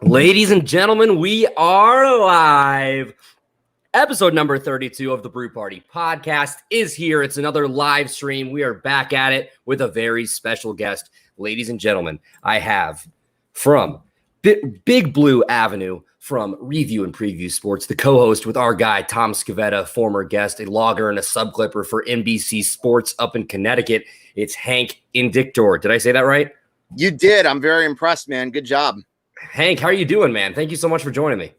Ladies and gentlemen, we are live. Episode number 32 of the Brew Party podcast is here. It's another live stream. We are back at it with a very special guest. Ladies and gentlemen, I have from Big Blue Avenue, from Review and Preview Sports, the co-host with our guy, Tom Scavetta, former guest, a logger and a sub-clipper for NBC Sports up in Connecticut. It's Hank Indictor. Did I say that right? You did. I'm very impressed, man. Good job. Hank, how are you doing, man? Thank you so much for joining me.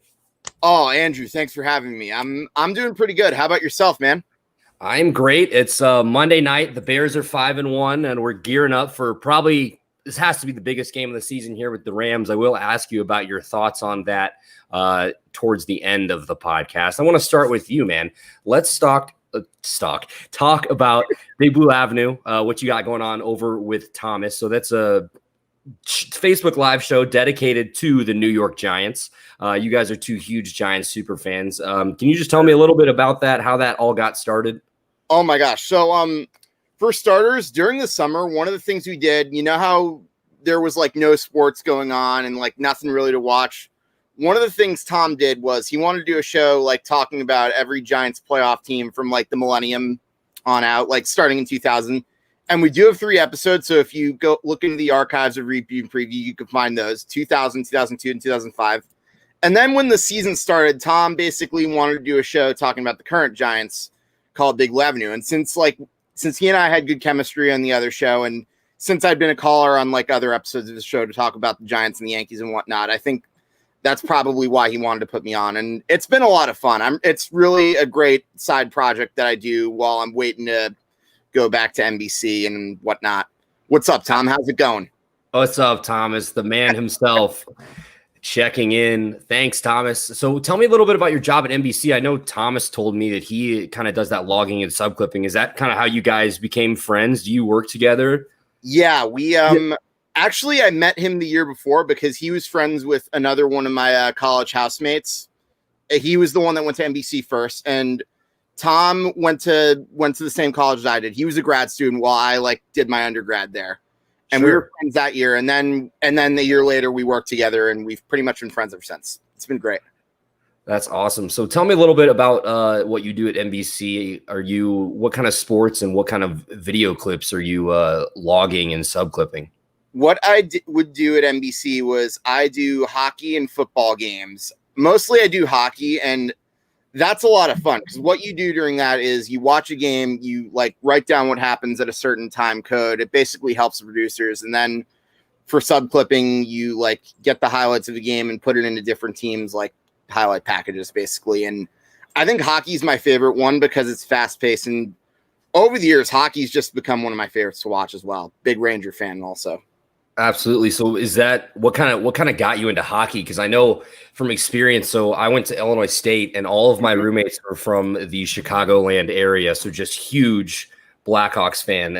Oh, Andrew, thanks for having me. I'm doing pretty good. How about yourself, man? I'm great. It's Monday night. The Bears are 5-1, and we're gearing up for probably this has to be the biggest game of the season here with the Rams. I will ask you about your thoughts on that towards the end of the podcast. I want to start with you, man. Let's talk about Big Blue Avenue, what you got going on over with Thomas. So that's a Facebook Live show dedicated to the New York Giants. You guys are two huge Giants super fans. Can you just tell me a little bit about that, how that all got started? Oh my gosh. So for starters, during the summer, one of the things we did, you know how there was like no sports going on and like nothing really to watch. One of the things Tom did was he wanted to do a show like talking about every Giants playoff team from like the millennium on out, like starting in 2000. And we do have 3 episodes, so if you go look into the archives of Review and Preview, you can find those, 2000, 2002, and 2005. And then when the season started, Tom basically wanted to do a show talking about the current Giants called Big Blue Avenue. And since he and I had good chemistry on the other show, and since I'd been a caller on like other episodes of the show to talk about the Giants and the Yankees and whatnot, I think that's probably why he wanted to put me on. And it's been a lot of fun. It's really a great side project that I do while I'm waiting to go back to NBC and whatnot. What's up, Tom? How's it going? What's up, Thomas? The man himself checking in. Thanks, Thomas. So tell me a little bit about your job at NBC. I know Thomas told me that he kind of does that logging and subclipping. Is that kind of how you guys became friends? Do you work together? Yeah, we actually I met him the year before because he was friends with another one of my college housemates. He was the one that went to NBC first, and Tom went to the same college as I did. He was a grad student while I like did my undergrad there. And Sure. We were friends that year. And then the year later we worked together and we've pretty much been friends ever since. It's been great. That's awesome. So tell me a little bit about what you do at NBC. What kind of sports and what kind of video clips are you logging and subclipping? What I would do at NBC was I do hockey and football games. Mostly I do hockey, and that's a lot of fun because what you do during that is you watch a game, you like write down what happens at a certain time code. It basically helps the producers. And then for subclipping, you like get the highlights of the game and put it into different teams, like highlight packages basically. And I think hockey is my favorite one because it's fast paced. And over the years, hockey's just become one of my favorites to watch as well. Big Ranger fan also. Absolutely. So is that what kind of got you into hockey? Because I know from experience, so I went to Illinois State and all of my roommates were from the Chicagoland area. So just huge Blackhawks fans,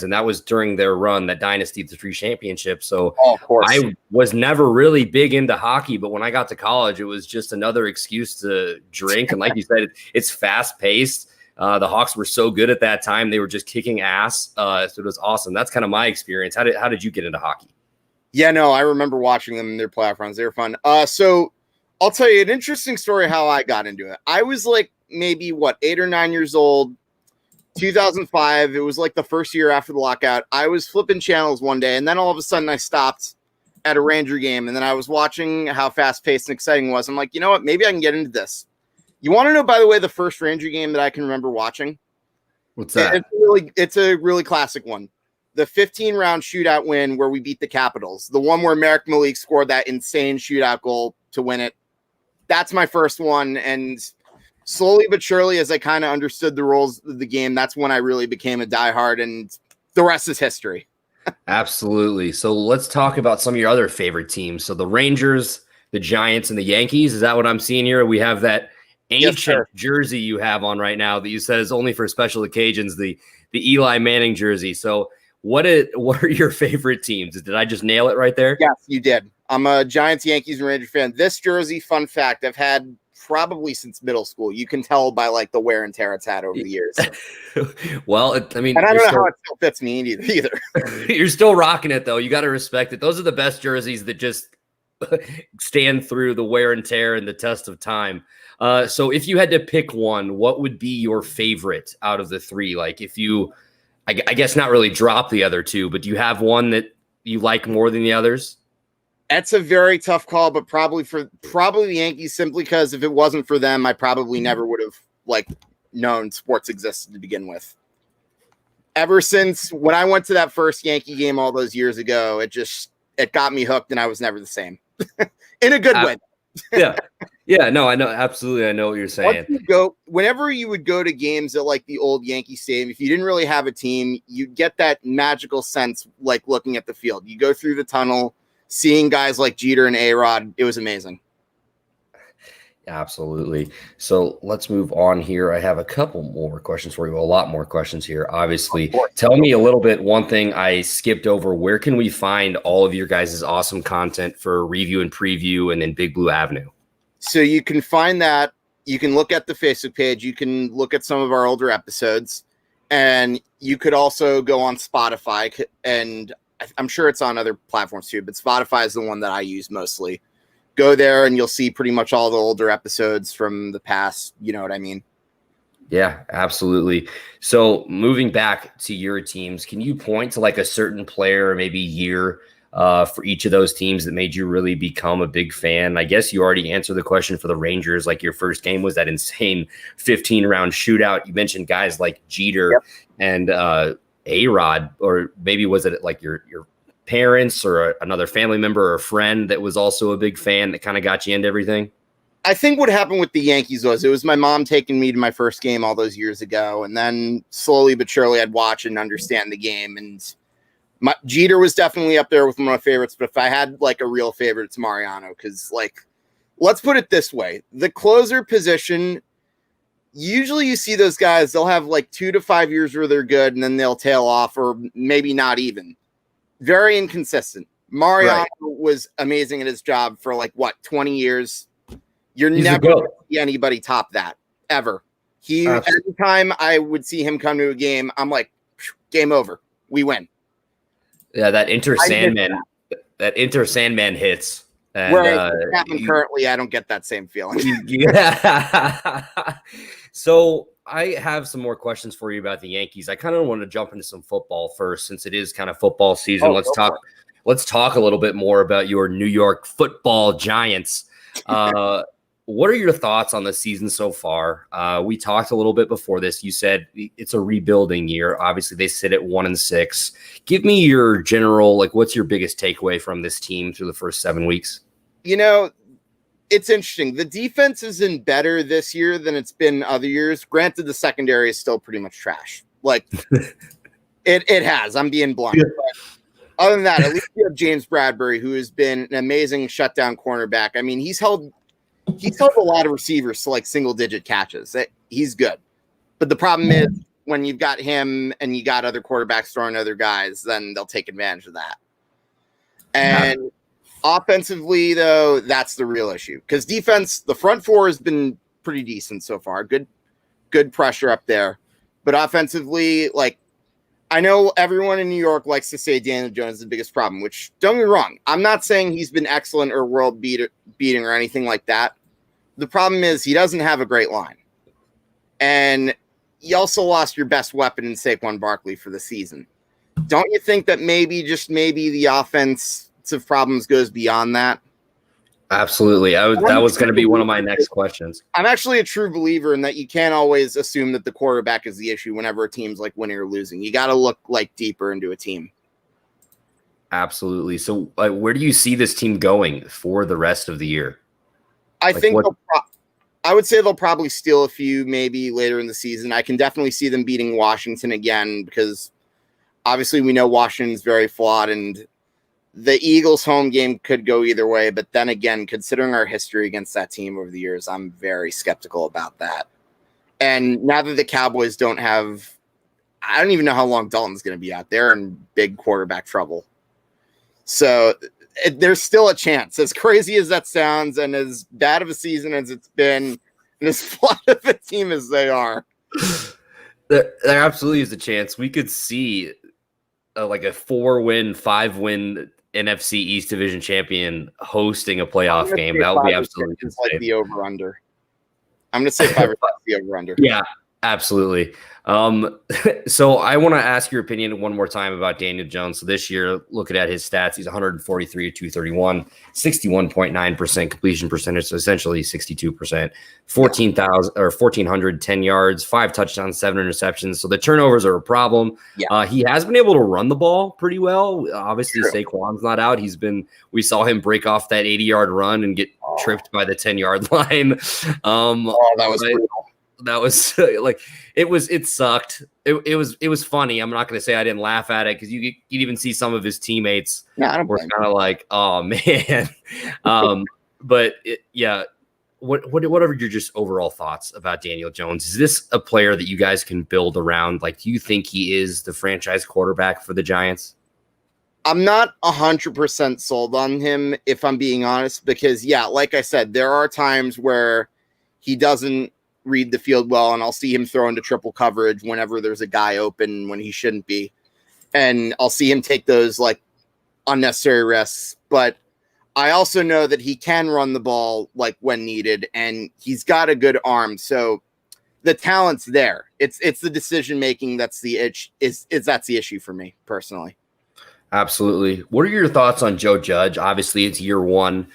and that was during their run, that dynasty, the 3 championships. So of course. I was never really big into hockey, but when I got to college, it was just another excuse to drink. And like you said, it's fast paced. The Hawks were so good at that time. They were just kicking ass. So it was awesome. That's kind of my experience. How did you get into hockey? Yeah, no, I remember watching them in their playoff runs. They were fun. So I'll tell you an interesting story how I got into it. I was like maybe 8 or 9 years old, 2005. It was like the first year after the lockout. I was flipping channels one day, and then all of a sudden I stopped at a Ranger game, and then I was watching how fast-paced and exciting it was. I'm like, you know what? Maybe I can get into this. You want to know, by the way, the first Ranger game that I can remember watching? What's that? It's a really classic one. The 15-round shootout win where we beat the Capitals. The one where Marek Malik scored that insane shootout goal to win it. That's my first one. And slowly but surely, as I kind of understood the rules of the game, that's when I really became a diehard, and the rest is history. Absolutely. So let's talk about some of your other favorite teams. So the Rangers, the Giants, and the Yankees. Is that what I'm seeing here? We have that ancient jersey you have on right now that you said is only for special occasions, the Eli Manning jersey. So what are your favorite teams? Did I just nail it right there? Yes, you did. I'm a Giants, Yankees, and Ranger fan. This jersey, fun fact, I've had probably since middle school. You can tell by like the wear and tear it's had over the years. Well, I mean, and I don't know how it still fits me either. You're still rocking it though. You got to respect it. Those are the best jerseys that just stand through the wear and tear and the test of time. So if you had to pick one, what would be your favorite out of the three? Like if you, I guess not really drop the other two, but do you have one that you like more than the others? That's a very tough call, but probably the Yankees, simply because if it wasn't for them, I probably never would have known sports existed to begin with. Ever since when I went to that first Yankee game all those years ago, it got me hooked, and I was never the same. In a good way. Yeah, no, I know, absolutely. I know what you're saying. Whenever you would go to games at like the old Yankee Stadium, if you didn't really have a team, you'd get that magical sense, like looking at the field. You go through the tunnel, seeing guys like Jeter and A-Rod. It was amazing. Absolutely. So let's move on here. I have a couple more questions for you. A lot more questions here, obviously. Tell me a little bit. One thing I skipped over, where can we find all of your guys' awesome content for review and preview and then Big Blue Avenue? So you can find that. You can look at the Facebook page. You can look at some of our older episodes. And you could also go on Spotify. And I'm sure it's on other platforms too, but Spotify is the one that I use mostly. Go there and you'll see pretty much all the older episodes from the past. You know what I mean? Yeah, absolutely. So moving back to your teams, can you point to like a certain player or maybe year for each of those teams that made you really become a big fan? I guess you already answered the question for the Rangers. Like your first game was that insane 15-round shootout. You mentioned guys like Jeter and A-Rod, or maybe was it like your parents or another family member or a friend that was also a big fan that kind of got you into everything? I think what happened with the Yankees was it was my mom taking me to my first game all those years ago. And then slowly but surely I'd watch and understand the game. And Jeter was definitely up there with one of my favorites. But if I had like a real favorite, it's Mariano. Because let's put it this way. The closer position, usually you see those guys, they'll have like 2 to 5 years where they're good and then they'll tail off, or maybe not even. Very inconsistent. Mariano was amazing at his job for 20 years. You're never going to see anybody top that ever. Every time I would see him come to a game, I'm like, game over. We win. Yeah, that Inter Sandman hits. And, where currently, I don't get that same feeling. Yeah. So I have some more questions for you about the Yankees. I kind of want to jump into some football first, since it is kind of football season. Let's talk a little bit more about your New York Football Giants. What are your thoughts on the season so far? We talked a little bit before this. You said it's a rebuilding year. Obviously, they sit at 1-6. Give me your general, what's your biggest takeaway from this team through the first 7 weeks? It's interesting. The defense isn't better this year than it's been other years. Granted, the secondary is still pretty much trash. It has. I'm being blunt. Yeah. But other than that, at least you have James Bradbury, who has been an amazing shutdown cornerback. I mean, he's held a lot of receivers to single-digit catches. He's good. But the problem is when you've got him and you got other quarterbacks throwing other guys, then they'll take advantage of that. And offensively, though, that's the real issue. Because defense, the front four has been pretty decent so far. Good pressure up there. But offensively, I know everyone in New York likes to say Daniel Jones is the biggest problem, which, don't get me wrong, I'm not saying he's been excellent or world beating or anything like that. The problem is he doesn't have a great line. And you also lost your best weapon in Saquon Barkley for the season. Don't you think that maybe the offensive problems goes beyond that? Absolutely. That was going to be one of my next questions. I'm actually a true believer in that you can't always assume that the quarterback is the issue whenever a team's winning or losing. You got to look deeper into a team. Absolutely. So where do you see this team going for the rest of the year? I think I would say they'll probably steal a few maybe later in the season. I can definitely see them beating Washington again, because obviously we know Washington's very flawed, and the Eagles' home game could go either way. But then again, considering our history against that team over the years, I'm very skeptical about that. And now that the Cowboys don't have, I don't even know how long Dalton's going to be out there, in big quarterback trouble. So there's still a chance, as crazy as that sounds and as bad of a season as it's been, and as flawed of a team as they are. There absolutely is a chance we could see a 4-win, 5-win NFC East Division champion hosting a playoff game. That would be absolutely insane. Like the over under. I'm going to say 5 or 6 the over under. Yeah, absolutely. So I want to ask your opinion one more time about Daniel Jones. So this year, looking at his stats, he's 143 to 231, 61.9% completion percentage, so essentially 62%, 1,410 yards, 5 touchdowns, 7 interceptions. So the turnovers are a problem. Yeah. He has been able to run the ball pretty well. Obviously, Saquon's not out. We saw him break off that 80-yard run and get tripped by the 10-yard line. That was brutal. That was like it sucked. It was funny. I'm not going to say I didn't laugh at it because you'd even see some of his teammates were kind of like, oh man. But what are your just overall thoughts about Daniel Jones? Is this a player that you guys can build around? Like, do you think he is the franchise quarterback for the Giants? I'm not 100% sold on him, if I'm being honest, because like I said, there are times where he doesn't read the field well, and I'll see him throw into triple coverage whenever there's a guy open when he shouldn't be. And I'll see him take those like unnecessary risks. But I also know that he can run the ball like when needed, and he's got a good arm. So the talent's there. It's the decision making that's the that's the issue for me personally. Absolutely. What are your thoughts on Joe Judge? Obviously, it's year one.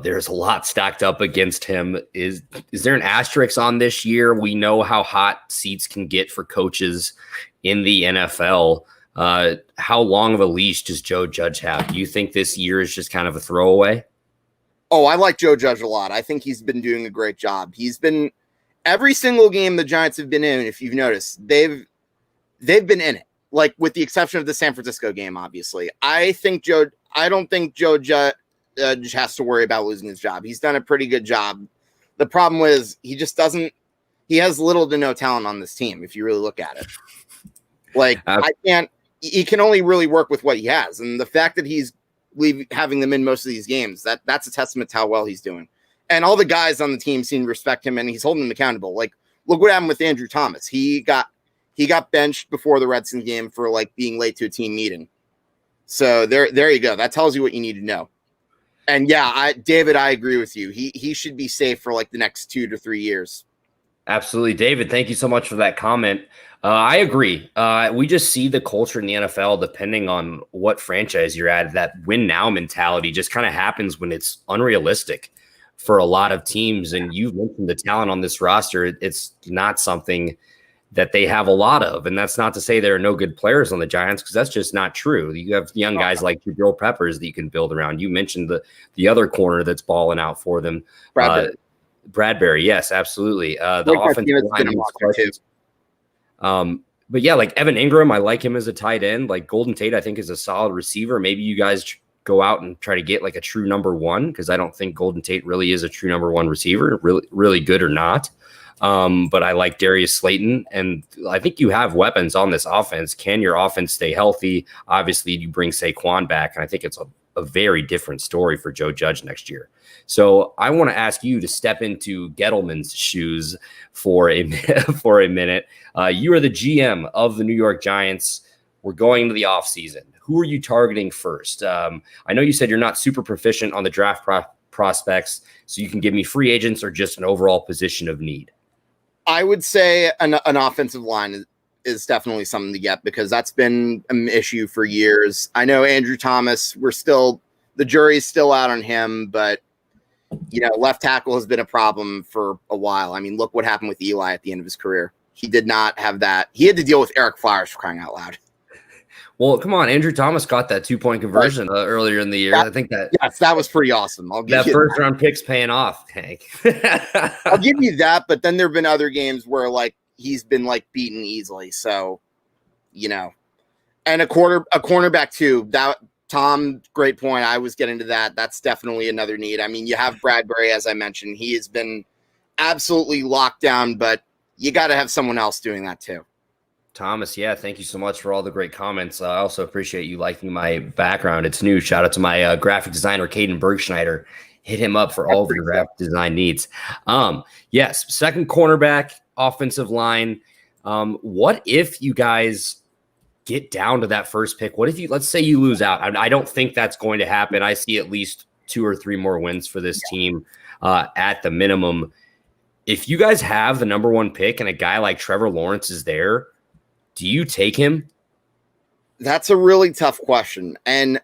There's a lot stacked up against him. Is there an asterisk on this year? We know how hot seats can get for coaches in the NFL. How long of a leash does Joe Judge have? Do you think this year is just kind of a throwaway? Oh, I like Joe Judge a lot. I think he's been doing a great job. He's been every single game the Giants have been in. If you've noticed, they've been in it. Like with the exception of the San Francisco game, obviously. I don't think Joe Judge has to worry about losing his job. He's done a pretty good job. The problem is he has little to no talent on this team. If you really look at it, he can only really work with what he has. And the fact that he's having them in most of these games, that's a testament to how well he's doing. And all the guys on the team seem to respect him, and he's holding them accountable. Like, look what happened with Andrew Thomas. He got benched before the Redskins game for like being late to a team meeting. So there you go. That tells you what you need to know. And David, I agree with you. He should be safe for like the next 2 to 3 years. Absolutely. David, thank you so much for that comment. I agree. We just see the culture in the NFL, depending on what franchise you're at, that win now mentality just kind of happens when it's unrealistic for a lot of teams. And you've mentioned the talent on this roster. It's not something that they have a lot of. And that's not to say there are no good players on the Giants, because that's just not true. You have young guys like Jabril Peppers that you can build around. You mentioned the other corner that's balling out for them. Bradbury. Yes, absolutely. The offensive line. But like Evan Ingram, I like him as a tight end. Like Golden Tate, I think is a solid receiver. Maybe you guys go out and try to get like a true number one, because I don't think Golden Tate really is a true number one receiver, really good or not. But I like Darius Slayton, and I think you have weapons on this offense. Can your offense stay healthy? Obviously, you bring Saquon back, and I think it's a very different story for Joe Judge next year. So I want to ask you to step into Gettleman's shoes for a minute. You are the GM of the New York Giants. We're going into the offseason. Who are you targeting first? I know you said you're not super proficient on the draft prospects, so you can give me free agents or just an overall position of need. I would say an offensive line is definitely something to get, because that's been an issue for years. I know Andrew Thomas, the jury's still out on him, but left tackle has been a problem for a while. I mean, look what happened with Eli at the end of his career. He did not have that. He had to deal with Eric Flowers, for crying out loud. Well, come on. Andrew Thomas got that 2-point conversion earlier in the year. I think that was pretty awesome. I'll give that first round pick's paying off, Hank. I'll give you that. But then there've been other games where like he's been like beaten easily. So, and a cornerback too. That Tom, great point. I was getting to that. That's definitely another need. I mean, you have Bradbury, as I mentioned. He has been absolutely locked down, but you got to have someone else doing that too. Thomas, thank you so much for all the great comments. I also appreciate you liking my background. It's new. Shout out to my graphic designer, Caden Bergschneider. Hit him up for all of your graphic design needs. Yes, second cornerback, offensive line. What if you guys get down to that first pick? What if let's say you lose out? I don't think that's going to happen. I see at least 2 or 3 more wins for this team at the minimum. If you guys have the number 1 pick and a guy like Trevor Lawrence is there, do you take him? That's a really tough question. And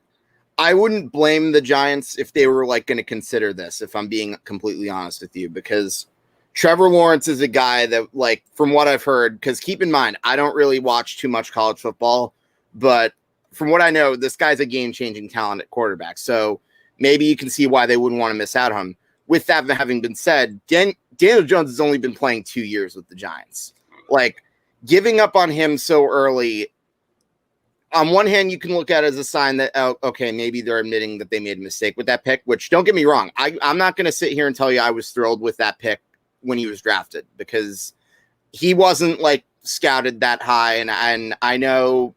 I wouldn't blame the Giants if they were like going to consider this, if I'm being completely honest with you, because Trevor Lawrence is a guy that, like, from what I've heard, because keep in mind, I don't really watch too much college football, but from what I know, this guy's a game-changing talent at quarterback. So maybe you can see why they wouldn't want to miss out on him. With that having been said, Daniel Jones has only been playing 2 years with the Giants. Like, giving up on him so early, on one hand, you can look at it as a sign that, oh, okay, maybe they're admitting that they made a mistake with that pick, which, don't get me wrong, I'm not going to sit here and tell you I was thrilled with that pick when he was drafted, because he wasn't like scouted that high. And I know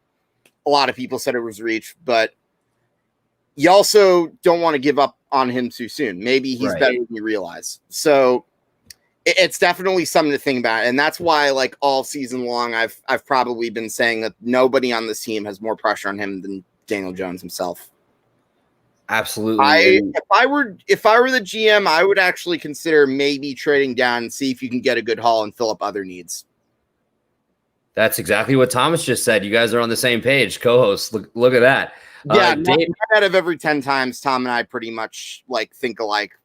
a lot of people said it was reach, but you also don't want to give up on him too soon. Maybe he's better than you realize. So it's definitely something to think about. And that's why, like, all season long, I've probably been saying that nobody on this team has more pressure on him than Daniel Jones himself. Absolutely. If I were the GM, I would actually consider maybe trading down and see if you can get a good haul and fill up other needs. That's exactly what Thomas just said. You guys are on the same page, co-hosts. Look at that. Yeah, Dave, out of every 10 times, Tom and I pretty much like think alike.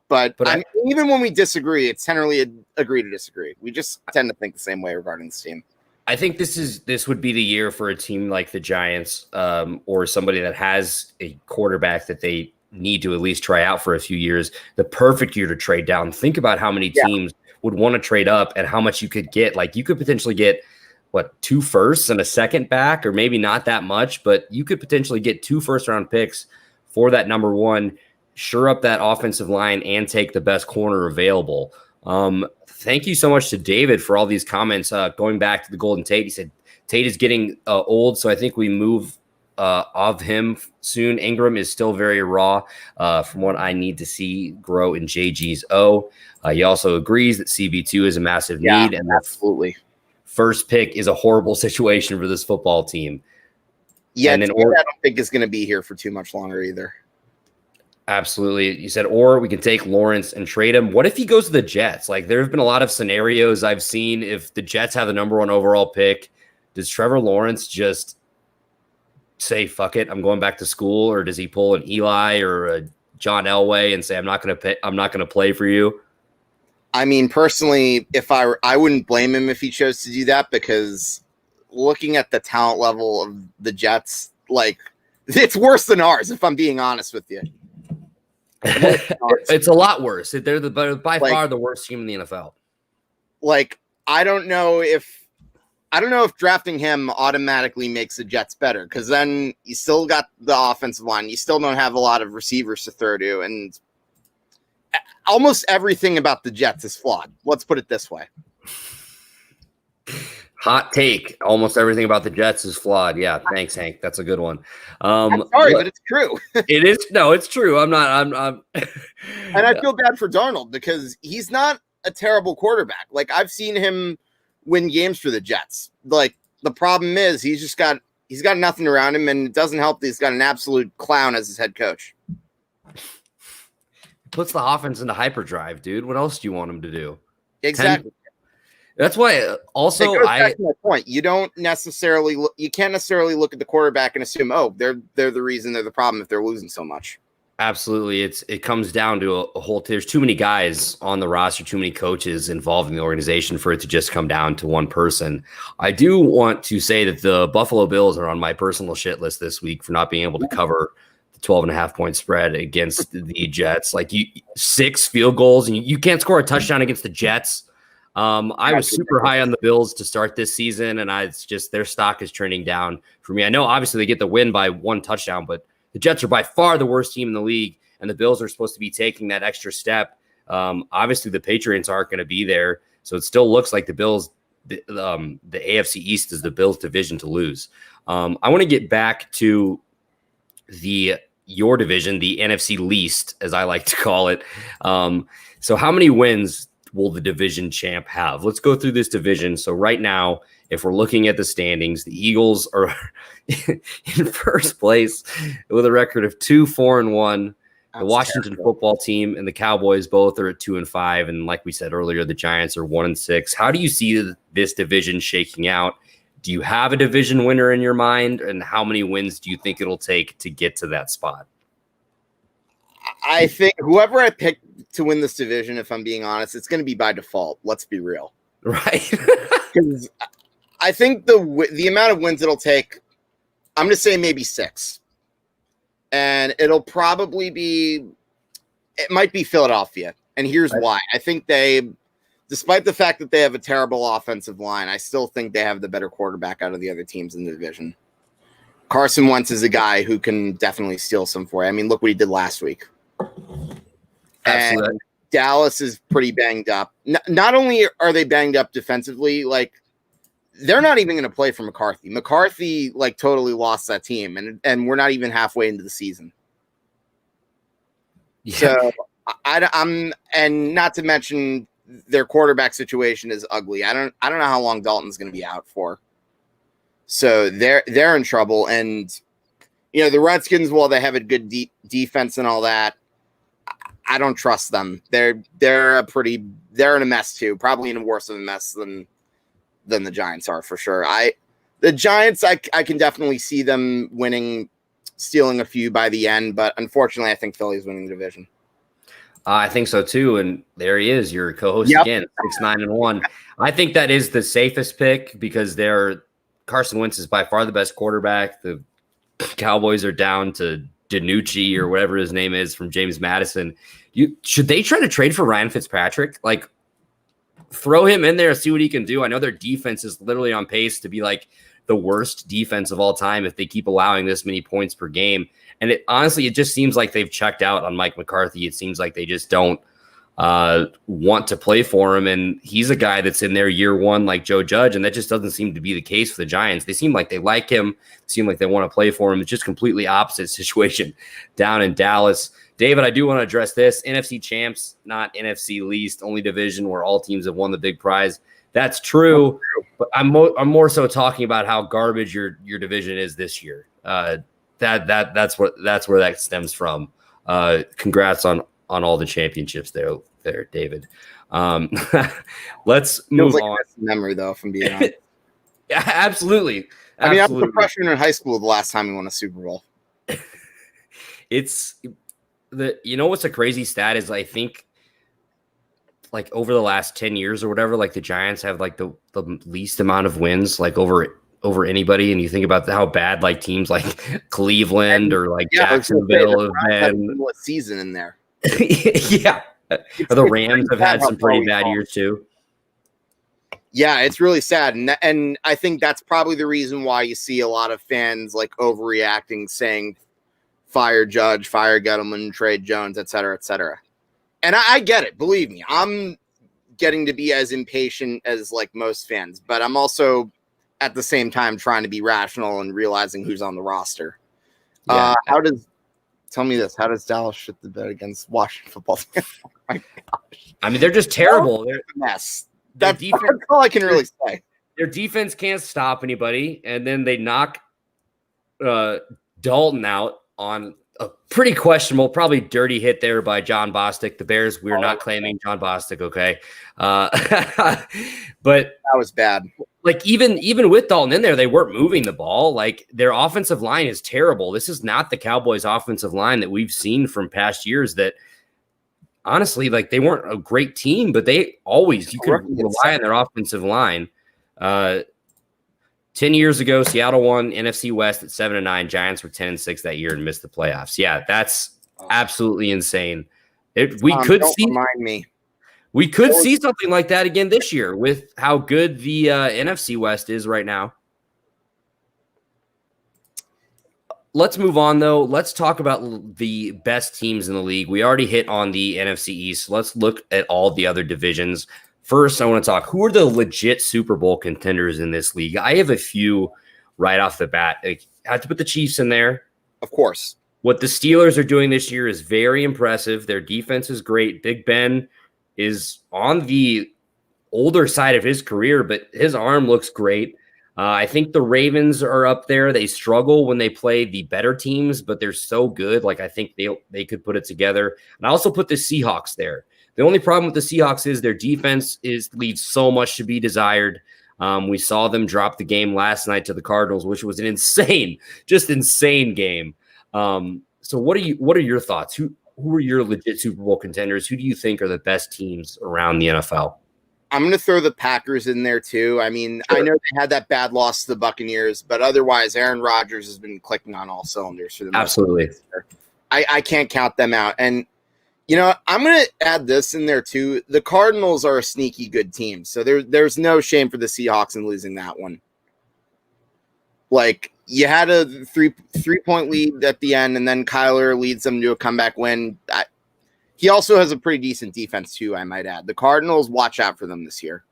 But I mean, even when we disagree, it's generally agree to disagree. We just tend to think the same way regarding this team. I think this would be the year for a team like the Giants, or somebody that has a quarterback that they need to at least try out for a few years. The perfect year to trade down. Think about how many teams would want to trade up and how much you could get. Like, you could potentially get 2 firsts and a second back, or maybe not that much, but you could potentially get 2 first-round picks for that number 1. Shore up that offensive line and take the best corner available. Thank you so much to David for all these comments. Going back to the Golden Tate, he said Tate is getting old, so I think we move of him soon. Ingram is still very raw from what I need to see grow in JG's O. He also agrees that CB2 is a massive need, and absolutely. First pick is a horrible situation for this football team. Yeah, and then I don't think is going to be here for too much longer either. Absolutely. You said, or we can take Lawrence and trade him. What if he goes to the Jets? Like, there have been a lot of scenarios I've seen. If the Jets have the number 1 overall pick, does Trevor Lawrence just say, fuck it, I'm going back to school? Or does he pull an Eli or a John Elway and say, I'm not going to play for you? I mean, personally, if I wouldn't blame him if he chose to do that, because looking at the talent level of the Jets, like, it's worse than ours, if I'm being honest with you. It's a lot worse. They're by far the worst team in the NFL. Like, I don't know if drafting him automatically makes the Jets better, because then you still got the offensive line. You still don't have a lot of receivers to throw to, and almost everything about the Jets is flawed. Let's put it this way. Hot take. Almost everything about the Jets is flawed. Yeah, thanks, Hank. That's a good one. I'm sorry, but it's true. It is. No, it's true. I'm not. And I feel bad for Darnold, because he's not a terrible quarterback. Like, I've seen him win games for the Jets. Like, the problem is he's got nothing around him, and it doesn't help that he's got an absolute clown as his head coach. Puts the offense into hyperdrive, dude. What else do you want him to do? Exactly. That's why. Also, back to my point. You can't necessarily look at the quarterback and assume, oh, they're the reason, they're the problem if they're losing so much. Absolutely. It comes down to a whole, there's too many guys on the roster, too many coaches involved in the organization for it to just come down to one person. I do want to say that the Buffalo Bills are on my personal shit list this week for not being able to cover the 12.5-point spread against the Jets. Like, 6 field goals, and you can't score a touchdown against the Jets. I was super high on the Bills to start this season, and it's just their stock is trending down for me. I know obviously they get the win by 1 touchdown, but the Jets are by far the worst team in the league, and the Bills are supposed to be taking that extra step. Obviously, the Patriots aren't going to be there, so it still looks like the Bills, the AFC East is the Bills' division to lose. I want to get back to your division, the NFC least, as I like to call it. So how many wins will the division champ have? Let's go through this division. So right now, if we're looking at the standings, the Eagles are in first place with a record of 2-4-1. The Washington football team and the Cowboys both are at 2-5. And like we said earlier, the Giants are 1-6. How do you see this division shaking out? Do you have a division winner in your mind? And how many wins do you think it'll take to get to that spot? I think whoever I pick to win this division, if I'm being honest, it's going to be by default. Let's be real. Right. Because I think the amount of wins it'll take, I'm going to say maybe 6. And it'll probably be, it might be Philadelphia. And here's why. I think despite the fact that they have a terrible offensive line, I still think they have the better quarterback out of the other teams in the division. Carson Wentz is a guy who can definitely steal some for you. I mean, look what he did last week. Absolutely. And Dallas is pretty banged up. Not only are they banged up defensively, like they're not even going to play for McCarthy. McCarthy like totally lost that team, and we're not even halfway into the season. Yeah. So I'm and not to mention their quarterback situation is ugly. I don't know how long Dalton's going to be out for. So they're in trouble, and the Redskins, while they have a good defense and all that, I don't trust them. They're in a mess too, probably in a worse of a mess than the Giants are for sure. The Giants, I can definitely see them winning, stealing a few by the end, but unfortunately, I think Philly's winning the division. I think so too, and there he is, your co-host again, 6-9-1. I think that is the safest pick because Carson Wentz is by far the best quarterback. The Cowboys are down to DiNucci or whatever his name is from James Madison. Should they try to trade for Ryan Fitzpatrick? Like, throw him in there, see what he can do. I know their defense is literally on pace to be like the worst defense of all time if they keep allowing this many points per game. And honestly, it just seems like they've checked out on Mike McCarthy. It seems like they just don't want to play for him. And he's a guy that's in there year one like Joe Judge, and that just doesn't seem to be the case for the Giants. They seem like they like him, seem like they want to play for him. It's just completely opposite situation down in Dallas. David, I do want to address this. NFC champs, not NFC least, only division where all teams have won the big prize. That's true, but I'm more so talking about how garbage your division is this year. That's where that stems from. Congrats on all the championships there, David. Let's move on. Memory though, from being honest. Yeah, absolutely. I mean, I was a freshman in high school the last time we won a Super Bowl. It's what's a crazy stat is I think like over the last 10 years or whatever, like the Giants have like the least amount of wins like over anybody. And you think about how bad like teams like Cleveland or like Jacksonville have been. What season in there? Yeah. The Rams have had some pretty bad years too. Yeah, it's really sad. And I think that's probably the reason why you see a lot of fans like overreacting, saying fire Judge, fire Gettleman, trade Jones, et cetera, et cetera. And I get it. Believe me, I'm getting to be as impatient as like most fans, but I'm also at the same time trying to be rational and realizing who's on the roster. Yeah. Tell me this, how does Dallas shit the bed against Washington football team? Oh my gosh. I mean, they're just terrible. They're a mess. That's all I can really say. Their defense can't stop anybody, and then they knock Dalton out on a pretty questionable, probably dirty hit there by John Bostic. The Bears, we're not claiming John Bostic, okay? But that was bad. Like even with Dalton in there, they weren't moving the ball. Like their offensive line is terrible. This is not the Cowboys' offensive line that we've seen from past years. That honestly, like they weren't a great team, but you could rely on their offensive line. 10 years ago, Seattle won NFC West at 7-9. Giants were 10-6 that year and missed the playoffs. Yeah, that's absolutely insane. We could see something like that again this year with how good the NFC West is right now. Let's move on, though. Let's talk about the best teams in the league. We already hit on the NFC East. Let's look at all the other divisions. First, I want to talk, who are the legit Super Bowl contenders in this league? I have a few right off the bat. I have to put the Chiefs in there. Of course. What the Steelers are doing this year is very impressive. Their defense is great. Big Ben is on the older side of his career, but his arm looks great. I think the Ravens are up there. They struggle when they play the better teams, but they're so good. Like, I think they could put it together. And I also put the Seahawks there. The only problem with the Seahawks is their defense leaves so much to be desired. We saw them drop the game last night to the Cardinals, which was an insane game. So what are your thoughts? Who are your legit Super Bowl contenders? Who do you think are the best teams around the NFL? I'm going to throw the Packers in there too. I mean, sure. I know they had that bad loss to the Buccaneers, but otherwise Aaron Rodgers has been clicking on all cylinders for them. Absolutely. I can't count them out. And, I'm going to add this in there too. The Cardinals are a sneaky good team. So there's no shame for the Seahawks in losing that one. Like, you had a three-point lead at the end, and then Kyler leads them to a comeback win. He also has a pretty decent defense too, I might add. The Cardinals, watch out for them this year.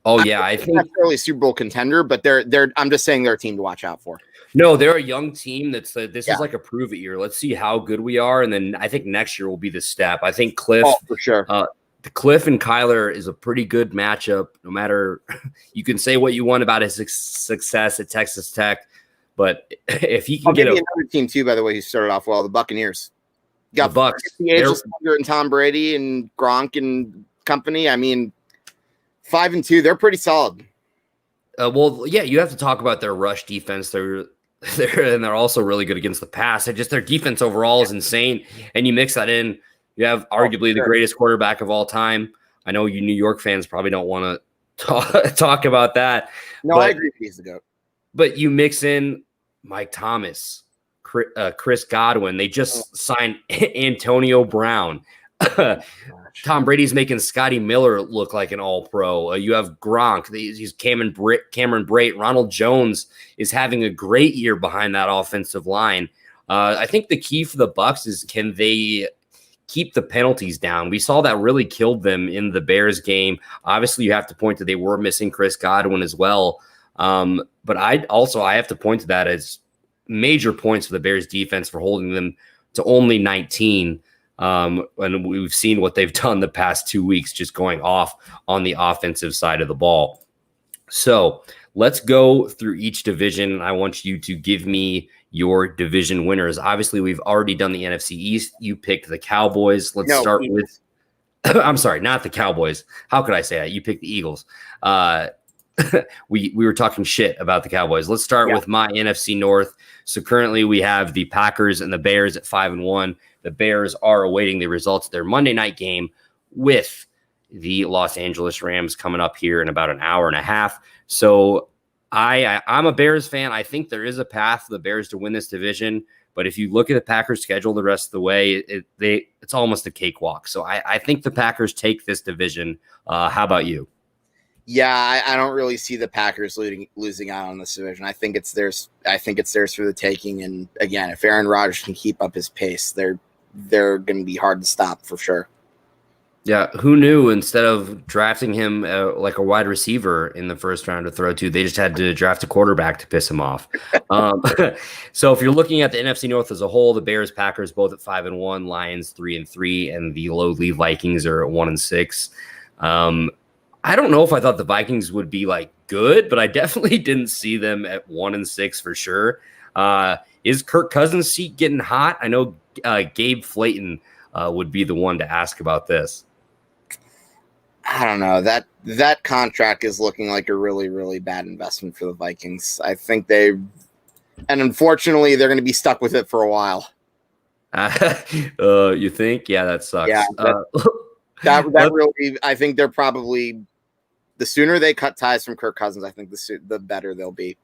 Oh yeah, I think not necessarily a Super Bowl contender, but they're. I'm just saying they're a team to watch out for. No, they're a young team. This is like a prove it year. Let's see how good we are, and then I think next year will be the step. I think Cliff, for sure. The Cliff and Kyler is a pretty good matchup. No matter, you can say what you want about his success at Texas Tech, but if he can get another team too, by the way, who started off well, the Buccaneers. Got the Bucks, the ageless wonder and Tom Brady and Gronk and company. I mean, 5-2, they're pretty solid. Well, yeah, you have to talk about their rush defense. They're also really good against the pass. Their defense overall is insane. And you mix that in, you have arguably the greatest quarterback of all time. I know you New York fans probably don't want to talk about that. No, I agree. He's the GOAT. But you mix in Mike Thomas, Chris Godwin. They just signed Antonio Brown. Tom Brady's making Scotty Miller look like an all-pro. You have Gronk. He's Cameron Brate. Ronald Jones is having a great year behind that offensive line. I think the key for the Bucs is, can they keep the penalties down? We saw that really killed them in the Bears game. Obviously, you have to point to they were missing Chris Godwin as well. But I have to point to that as major points for the Bears defense for holding them to only 19. And we've seen what they've done the past 2 weeks, just going off on the offensive side of the ball. So let's go through each division. I want you to give me your division winners. Obviously, we've already done the NFC East. You picked the Cowboys. Let's start with, I'm sorry, not the Cowboys. How could I say that? You picked the Eagles. We were talking shit about the Cowboys. Let's start with my NFC North. So currently we have the Packers and the Bears at 5-1. The Bears are awaiting the results of their Monday night game with the Los Angeles Rams coming up here in about an hour and a half. So I'm a Bears fan. I think there is a path for the Bears to win this division. But if you look at the Packers' schedule the rest of the way, it's almost a cakewalk. So I think the Packers take this division. How about you? Yeah, I don't really see the Packers losing out on this division. I think it's theirs. I think it's theirs for the taking. And again, if Aaron Rodgers can keep up his pace, they're going to be hard to stop for sure. Yeah, who knew? Instead of drafting him like a wide receiver in the first round to throw to, they just had to draft a quarterback to piss him off. So if you're looking at the NFC North as a whole, the Bears, Packers both at 5-1, Lions 3-3, and the lowly Vikings are at 1-6. I don't know if I thought the Vikings would be like good, but I definitely didn't see them at 1-6 for sure. Is Kirk Cousins' seat getting hot? I know Gabe Flayton would be the one to ask about this. I don't know. That contract is looking like a really, really bad investment for the Vikings. I think and unfortunately, they're going to be stuck with it for a while. You think? Yeah, that sucks. Yeah, that really. I think they're probably, the sooner they cut ties from Kirk Cousins, I think the better they'll be.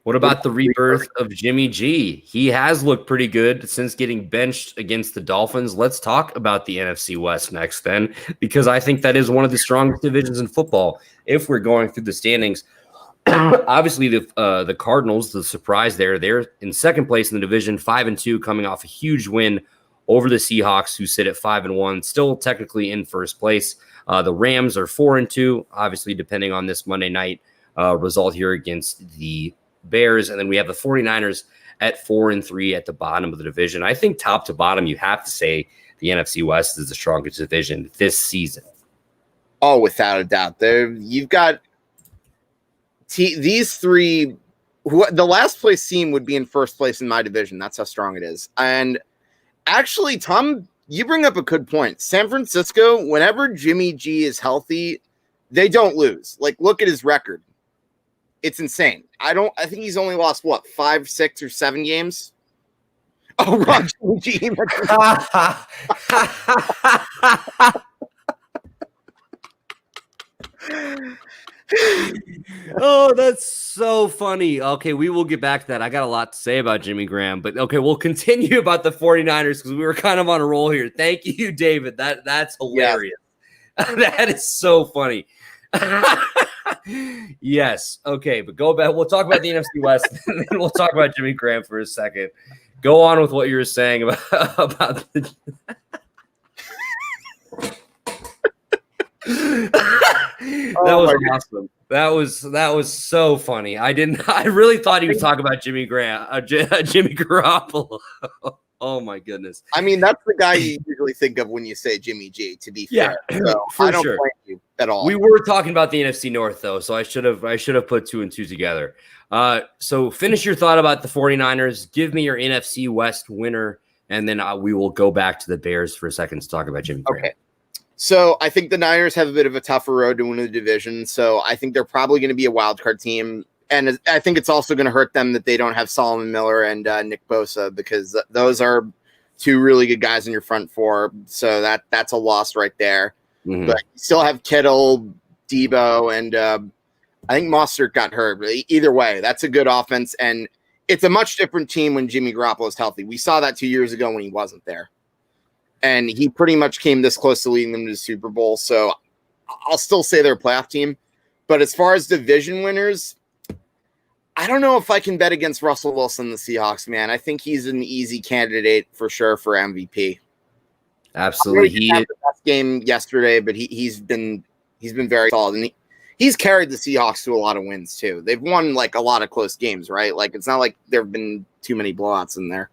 What about the rebirth of Jimmy G? He has looked pretty good since getting benched against the Dolphins. Let's talk about the NFC West next then, because I think that is one of the strongest divisions in football if we're going through the standings. Obviously, the Cardinals, the surprise there, they're in second place in the division, 5-2, coming off a huge win over the Seahawks, who sit at 5-1, still technically in first place. The Rams are 4-2, obviously depending on this Monday night result here against the Bears. And then we have the 49ers at 4-3 at the bottom of the division. I think top to bottom, you have to say the NFC West is the strongest division this season. Oh, without a doubt. You've got these three. The last place team would be in first place in my division. That's how strong it is. And actually, Tom, you bring up a good point. San Francisco, whenever Jimmy G is healthy, they don't lose. Like, look at his record. It's insane. I think he's only lost, 5, 6, or 7 games? Oh, wrong. Jimmy G. Oh, that's so funny. Okay, we will get back to that. I got a lot to say about Jimmy Graham, but okay, we'll continue about the 49ers because we were kind of on a roll here. Thank you, David. That's hilarious. Yeah. That is so funny. Yes. Okay, but go back. We'll talk about the NFC West, and then we'll talk about Jimmy Graham for a second. Go on with what you were saying about the that was awesome. That was so funny. I really thought he was talking about Jimmy Garoppolo. Oh my goodness. I mean, that's the guy you usually think of when you say Jimmy G, to be fair. So I don't blame you at all. We were talking about the NFC North though, so I should have put 2 and 2 together. So finish your thought about the 49ers. Give me your NFC West winner, and then we will go back to the Bears for a second to talk about Jimmy Graham. Okay. So I think the Niners have a bit of a tougher road to win the division. So I think they're probably going to be a wild card team. And I think it's also going to hurt them that they don't have Solomon Miller and Nick Bosa, because those are 2 really good guys in your front 4. So that's a loss right there. Mm-hmm. But you still have Kittle, Debo, and I think Mostert got hurt. But either way, that's a good offense. And it's a much different team when Jimmy Garoppolo is healthy. We saw that 2 years ago when he wasn't there. And he pretty much came this close to leading them to the Super Bowl. So I'll still say they're a playoff team. But as far as division winners, I don't know if I can bet against Russell Wilson, the Seahawks, man. I think he's an easy candidate for sure for MVP. Absolutely. He had the best game yesterday, but he's been very solid. And he's carried the Seahawks to a lot of wins, too. They've won, like, a lot of close games, right? Like, it's not like there have been too many blowouts in there.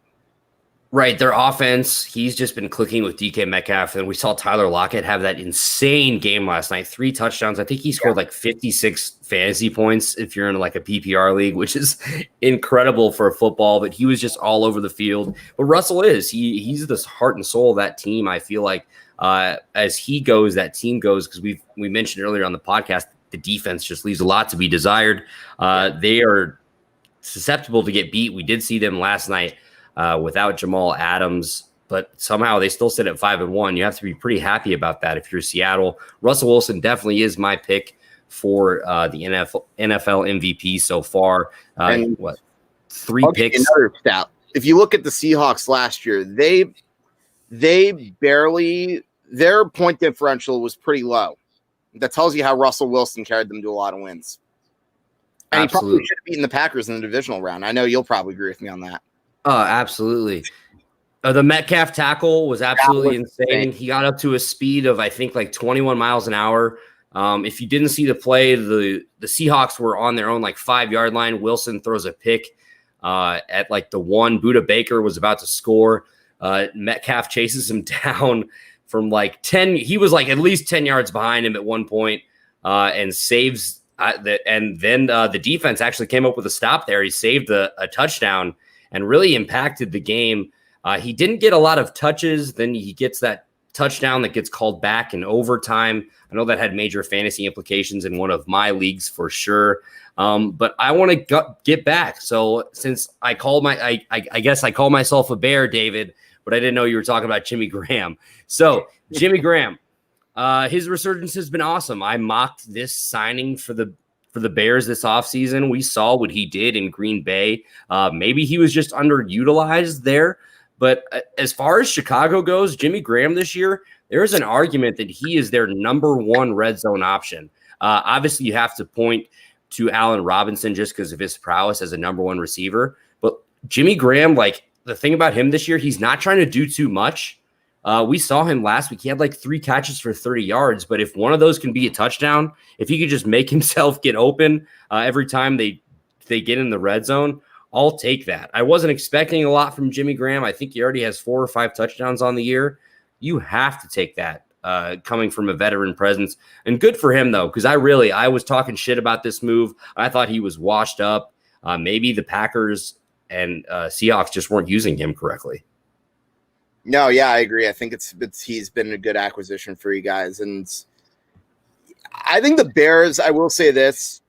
Right, their offense, he's just been clicking with DK Metcalf. And we saw Tyler Lockett have that insane game last night, 3 touchdowns. I think he scored like 56 fantasy points if you're in like a PPR league, which is incredible for football. But he was just all over the field. But Russell he's the heart and soul of that team. I feel like as he goes, that team goes, because we mentioned earlier on the podcast, the defense just leaves a lot to be desired. They are susceptible to get beat. We did see them last night. Without Jamal Adams, but somehow they still sit at 5-1. You have to be pretty happy about that if you're Seattle. Russell Wilson definitely is my pick for the NFL MVP so far. 3 picks? Another stat. If you look at the Seahawks last year, they barely, their point differential was pretty low. That tells you how Russell Wilson carried them to a lot of wins. And he probably should have beaten the Packers in the divisional round. I know you'll probably agree with me on that. Absolutely. The Metcalf tackle was absolutely insane. He got up to a speed of, I think, like 21 miles an hour. If you didn't see the play, the Seahawks were on their own like 5-yard line. Wilson throws a pick at like the 1. Budda Baker was about to score. Metcalf chases him down from like 10. He was like at least 10 yards behind him at one point and saves. And then the defense actually came up with a stop there. He saved a touchdown and really impacted the game. He didn't get a lot of touches. Then he gets that touchdown that gets called back in overtime. I know that had major fantasy implications in one of my leagues for sure. But I want to get back. So since I guess I call myself a bear, David, but I didn't know you were talking about Jimmy Graham. So Jimmy Graham, his resurgence has been awesome. I mocked this signing for the Bears this offseason. We saw what he did in Green Bay. Maybe he was just underutilized there. But as far as Chicago goes, Jimmy Graham this year, there is an argument that he is their number 1 red zone option. Obviously, you have to point to Allen Robinson just because of his prowess as a number 1 receiver. But Jimmy Graham, like the thing about him this year, he's not trying to do too much. We saw him last week. He had like 3 catches for 30 yards. But if one of those can be a touchdown, if he could just make himself get open every time they get in the red zone, I'll take that. I wasn't expecting a lot from Jimmy Graham. I think he already has 4 or 5 touchdowns on the year. You have to take that coming from a veteran presence. And good for him, though, because I was talking shit about this move. I thought he was washed up. Maybe the Packers and Seahawks just weren't using him correctly. No, yeah, I agree. I think he's been a good acquisition for you guys. And I think the Bears, I will say this,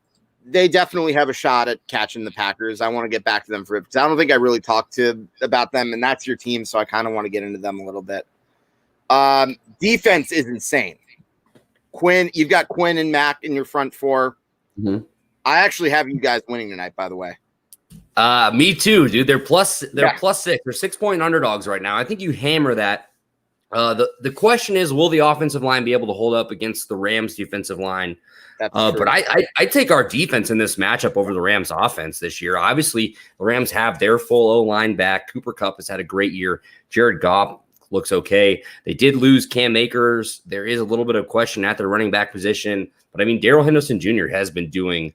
they definitely have a shot at catching the Packers. I want to get back to them for it because I don't think I really talked about them, and that's your team, so I kind of want to get into them a little bit. Defense is insane. Quinn, you've got Quinn and Mac in your front four. Mm-hmm. I actually have you guys winning tonight, by the way. Me too, dude. They're plus 6. They're 6-point underdogs right now. I think you hammer that. The question is, will the offensive line be able to hold up against the Rams defensive line? But I take our defense in this matchup over the Rams offense this year. Obviously, the Rams have their full O-line back. Cooper Kupp has had a great year. Jared Goff looks okay. They did lose Cam Akers. There is a little bit of question at their running back position. But, I mean, Darrell Henderson Jr. has been doing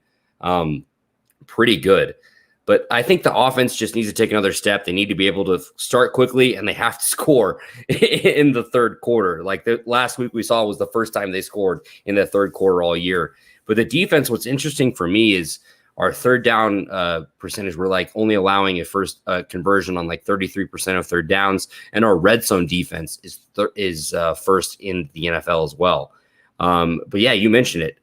pretty good. But I think the offense just needs to take another step. They need to be able to start quickly, and they have to score in the third quarter. Like the last week we saw was the first time they scored in the third quarter all year. But the defense, what's interesting for me is our third down percentage. We're like only allowing a first conversion on like 33% of third downs, and our red zone defense is first in the NFL as well. But yeah, you mentioned it.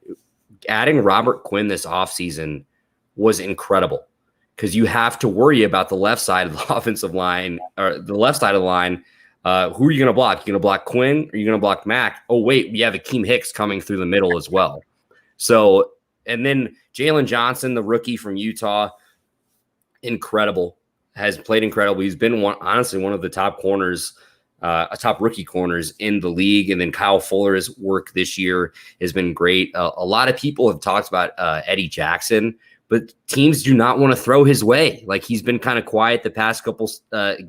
Adding Robert Quinn this offseason was incredible. Because you have to worry about the left side of the offensive line, or the left side of the line. Who are you going to block? You going to block Quinn, or are you going to block Mac? Oh, wait, we have Akeem Hicks coming through the middle as well. So, and then Jalen Johnson, the rookie from Utah, incredible, has played incredible. He's been honestly one of the top corners, top rookie corners in the league. And then Kyle Fuller's work this year has been great. A lot of people have talked about Eddie Jackson, but teams do not want to throw his way. Like, he's been kind of quiet the past couple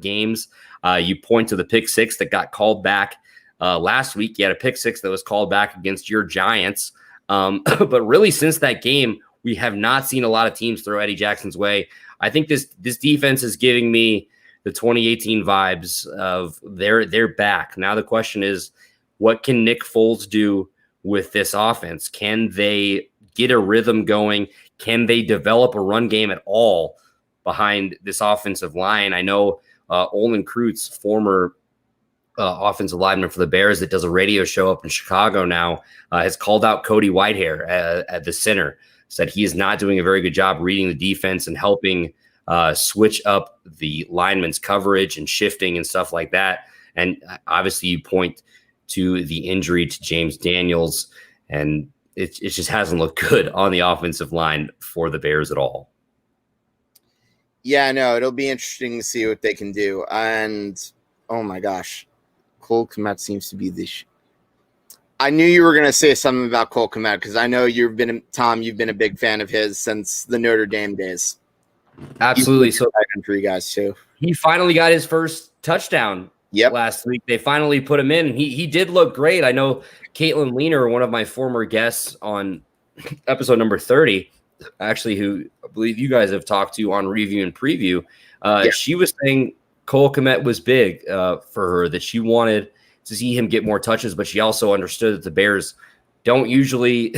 games. You point to the pick six that got called back last week. You had a pick six that was called back against your Giants. But really, since that game, we have not seen a lot of teams throw Eddie Jackson's way. I think this defense is giving me the 2018 vibes of they're back. Now the question is, what can Nick Foles do with this offense? Can they get a rhythm going? Can they develop a run game at all behind this offensive line? I know Olin Kreutz, former offensive lineman for the Bears that does a radio show up in Chicago now, has called out Cody Whitehair at the center, said he is not doing a very good job reading the defense and helping switch up the lineman's coverage and shifting and stuff like that. And obviously you point to the injury to James Daniels, and it just hasn't looked good on the offensive line for the Bears at all. Yeah, no, it'll be interesting to see what they can do. And, oh my gosh, Cole Kmet seems to be this. I knew you were going to say something about Cole Kmet because I know you've been a big fan of his since the Notre Dame days. Absolutely. So for you guys too. He finally got his first touchdown. Last week. They finally put him in, and he did look great. I know Caitlin Leaner, one of my former guests on episode number 30, actually, who I believe you guys have talked to on Review and Preview, she was saying Cole Kmet was big for her, that she wanted to see him get more touches, but she also understood that the Bears don't usually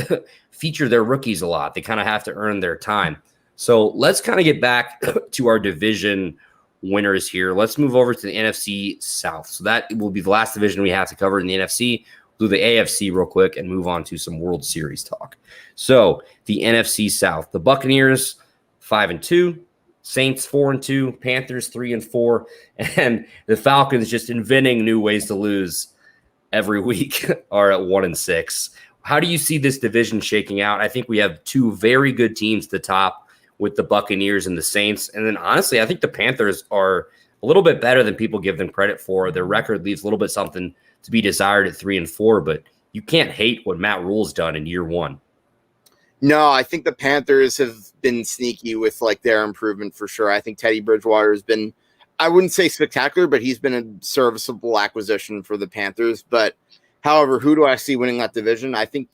feature their rookies a lot. They kind of have to earn their time. So let's kind of get back to our division winners here. Let's move over to the NFC South. So that will be the last division we have to cover in the NFC. We'll do the AFC real quick and move on to some World Series talk. So the NFC South, the Buccaneers 5-2, Saints 4-2, Panthers 3-4, and the Falcons just inventing new ways to lose every week are at 1-6. How do you see this division shaking out? I think we have two very good teams at the top, with the Buccaneers and the Saints. And then honestly, I think the Panthers are a little bit better than people give them credit for. Their record leaves a little bit something to be desired at 3-4, but you can't hate what Matt Rule's done in year one. No, I think the Panthers have been sneaky with like their improvement for sure. I think Teddy Bridgewater has been, I wouldn't say spectacular, but he's been a serviceable acquisition for the Panthers. But however, who do I see winning that division? I think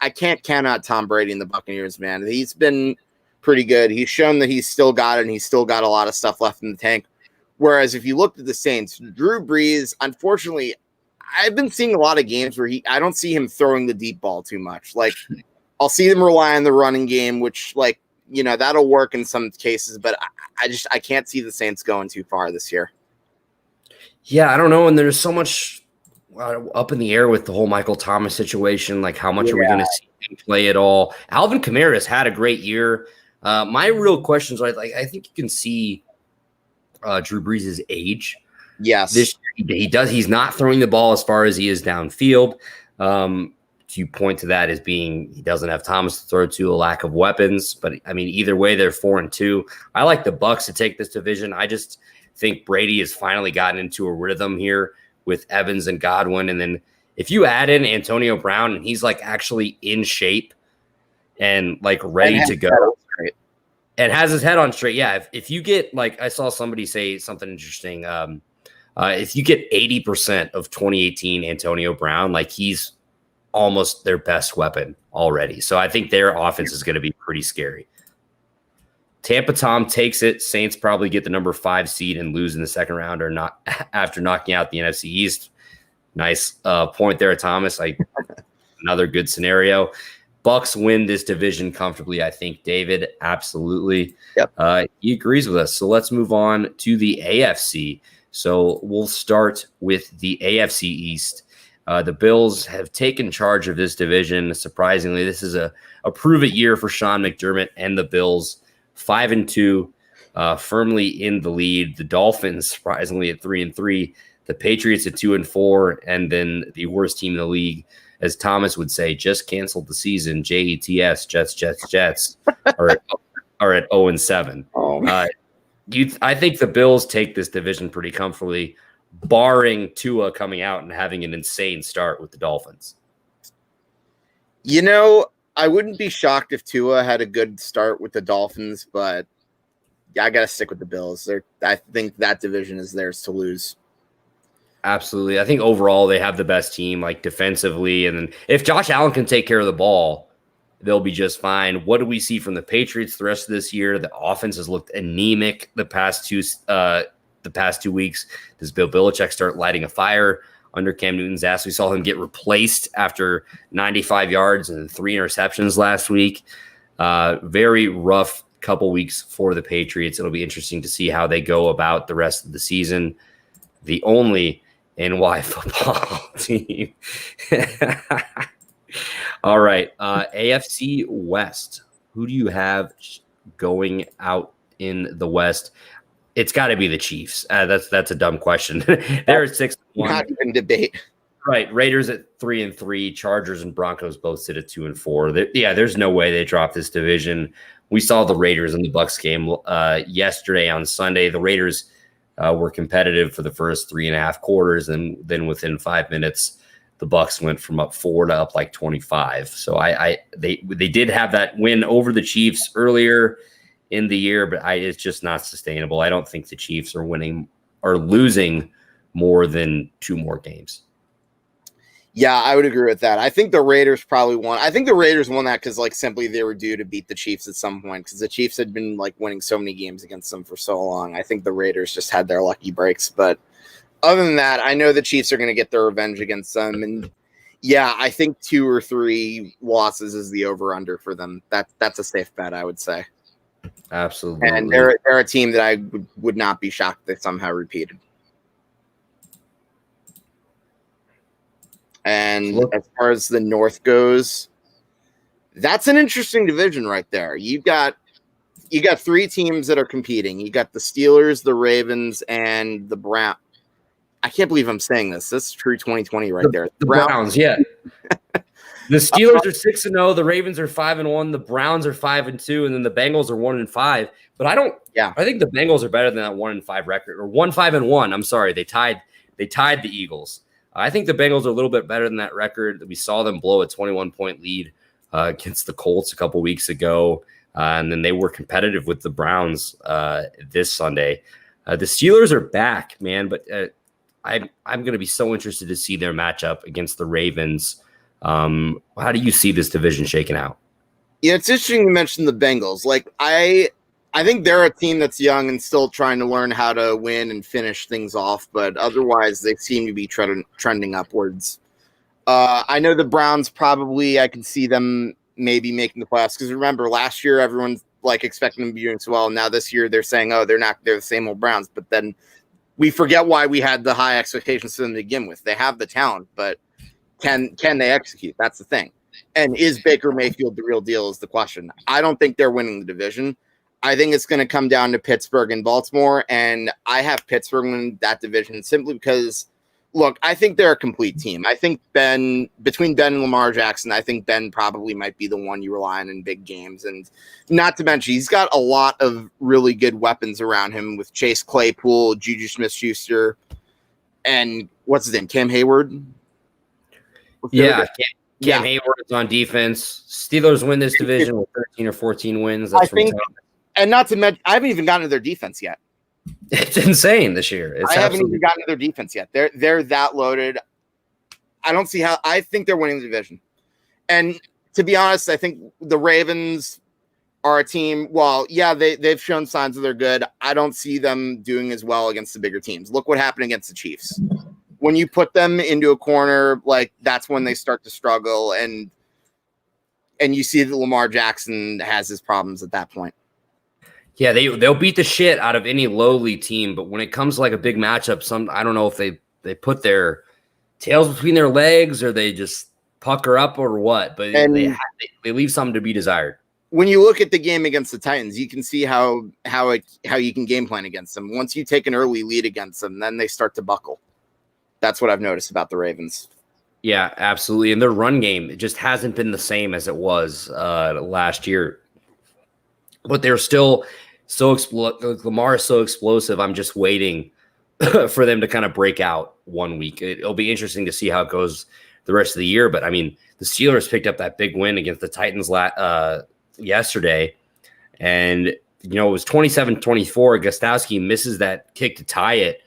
I can't count out Tom Brady and the Buccaneers, man. He's been pretty good. He's shown that he's still got it, and he's still got a lot of stuff left in the tank. Whereas if you looked at the Saints, Drew Brees, unfortunately, I've been seeing a lot of games where I don't see him throwing the deep ball too much. Like, I'll see them rely on the running game, which, like, that'll work in some cases, but I can't see the Saints going too far this year. Yeah, I don't know. And there's so much up in the air with the whole Michael Thomas situation. Like, how much are we going to see him play at all? Alvin Kamara's had a great year. My real questions are, like, I think you can see Drew Brees' age. Yes. He does. He's not throwing the ball as far as he is downfield. You point to that as being he doesn't have Thomas to throw to, a lack of weapons. But, I mean, either way, they're 4-2. I like the Bucs to take this division. I just think Brady has finally gotten into a rhythm here with Evans and Godwin. And then if you add in Antonio Brown and he's like actually in shape and like ready to go and has his head on straight. Yeah. If you get, like, I saw somebody say something interesting. If you get 80% of 2018 Antonio Brown, like, he's almost their best weapon already. So I think their offense is going to be pretty scary. Tampa Tom takes it. Saints probably get the number 5 seed and lose in the second round or not after knocking out the NFC East. Nice point there, Thomas. Another good scenario. Bucs win this division comfortably, I think, David. Absolutely. Yep. He agrees with us. So let's move on to the AFC. So we'll start with the AFC East. The Bills have taken charge of this division. Surprisingly, this is a prove-it year for Sean McDermott and the Bills. 5-2, firmly in the lead. The Dolphins, surprisingly, at 3-3. The Patriots at 2-4, and then the worst team in the league, as Thomas would say, just canceled the season. JETS, Jets, are at 0-7. I think the Bills take this division pretty comfortably, barring Tua coming out and having an insane start with the Dolphins. I wouldn't be shocked if Tua had a good start with the Dolphins, but I got to stick with the Bills. I think that division is theirs to lose. Absolutely. I think overall they have the best team, like, defensively. And then if Josh Allen can take care of the ball, they'll be just fine. What do we see from the Patriots the rest of this year? The offense has looked anemic the past 2 weeks. Does Bill Belichick start lighting a fire under Cam Newton's ass? We saw him get replaced after 95 yards and 3 interceptions last week. Very rough couple weeks for the Patriots. It'll be interesting to see how they go about the rest of the season. The only NY football team. All right. AFC West. Who do you have going out in the West? It's got to be the Chiefs. That's a dumb question. They're at 6-1. Not even debate. Right. Raiders at 3-3. Chargers and Broncos both sit at 2-4. There's no way they drop this division. We saw the Raiders in the Bucs game yesterday on Sunday. The Raiders were competitive for the first 3.5 quarters, and then within 5 minutes, the Bucs went from up 4 to up like 25. So they did have that win over the Chiefs earlier in the year, but it's just not sustainable. I don't think the Chiefs are losing more than 2 more games. Yeah, I would agree with that. I think the Raiders probably won. I think the Raiders won that because, like, simply they were due to beat the Chiefs at some point because the Chiefs had been, like, winning so many games against them for so long. I think the Raiders just had their lucky breaks. But other than that, I know the Chiefs are going to get their revenge against them. And, yeah, I think 2 or 3 losses is the over-under for them. That's a safe bet, I would say. Absolutely. And they're a team that I would not be shocked if they somehow repeated. And as far as the North goes, that's an interesting division right there. You got 3 teams that are competing. You got the Steelers, the Ravens, and the Browns. I can't believe I'm saying this. This is true 2020 right there. The Browns, yeah. The Steelers are 6-0. The Ravens are 5-1. The Browns are 5-2, and then the Bengals are 1-5. But I think the Bengals are better than that 1-5 record, or 1-5-1. I'm sorry, they tied the Eagles. I think the Bengals are a little bit better than that record. We saw them blow a 21-point lead against the Colts a couple weeks ago, and then they were competitive with the Browns this Sunday. The Steelers are back, man, but I'm going to be so interested to see their matchup against the Ravens. How do you see this division shaking out? Yeah, it's interesting you mentioned the Bengals. Like, I I think they're a team that's young and still trying to learn how to win and finish things off, but otherwise they seem to be trending upwards. I know the Browns probably, I can see them maybe making the playoffs because remember last year everyone's like expecting them to be doing so well. Now this year they're saying, oh, they're the same old Browns, but then we forget why we had the high expectations for them to begin with. They have the talent, but can they execute? That's the thing. And is Baker Mayfield the real deal is the question. I don't think they're winning the division. I think it's going to come down to Pittsburgh and Baltimore, and I have Pittsburgh in that division simply because, look, I think they're a complete team. I think between Ben and Lamar Jackson, I think Ben probably might be the one you rely on in big games. And not to mention, he's got a lot of really good weapons around him with Chase Claypool, Juju Smith-Schuster, and what's his name, Cam Hayward? Cam Hayward is on defense. Steelers win this division with 13 or 14 wins. That's and not to mention, I haven't even gotten to their defense yet. It's insane this year. I haven't even gotten to their defense yet. They're that loaded. I don't see how. I think they're winning the division. And to be honest, I think the Ravens are a team. Well, yeah, they've shown signs that they're good. I don't see them doing as well against the bigger teams. Look what happened against the Chiefs. When you put them into a corner, like that's when they start to struggle, and you see that Lamar Jackson has his problems at that point. Yeah, they'll beat the shit out of any lowly team, but when it comes to like a big matchup, I don't know if they put their tails between their legs or they just pucker up or what, but they leave something to be desired. When you look at the game against the Titans, you can see how you can game plan against them. Once you take an early lead against them, then they start to buckle. That's what I've noticed about the Ravens. Yeah, absolutely. And their run game, it just hasn't been the same as it was last year. But they're still Lamar is so explosive. I'm just waiting for them to kind of break out one week. It'll be interesting to see how it goes the rest of the year. But I mean, the Steelers picked up that big win against the Titans yesterday. And, it was 27-24. Gostowski misses that kick to tie it.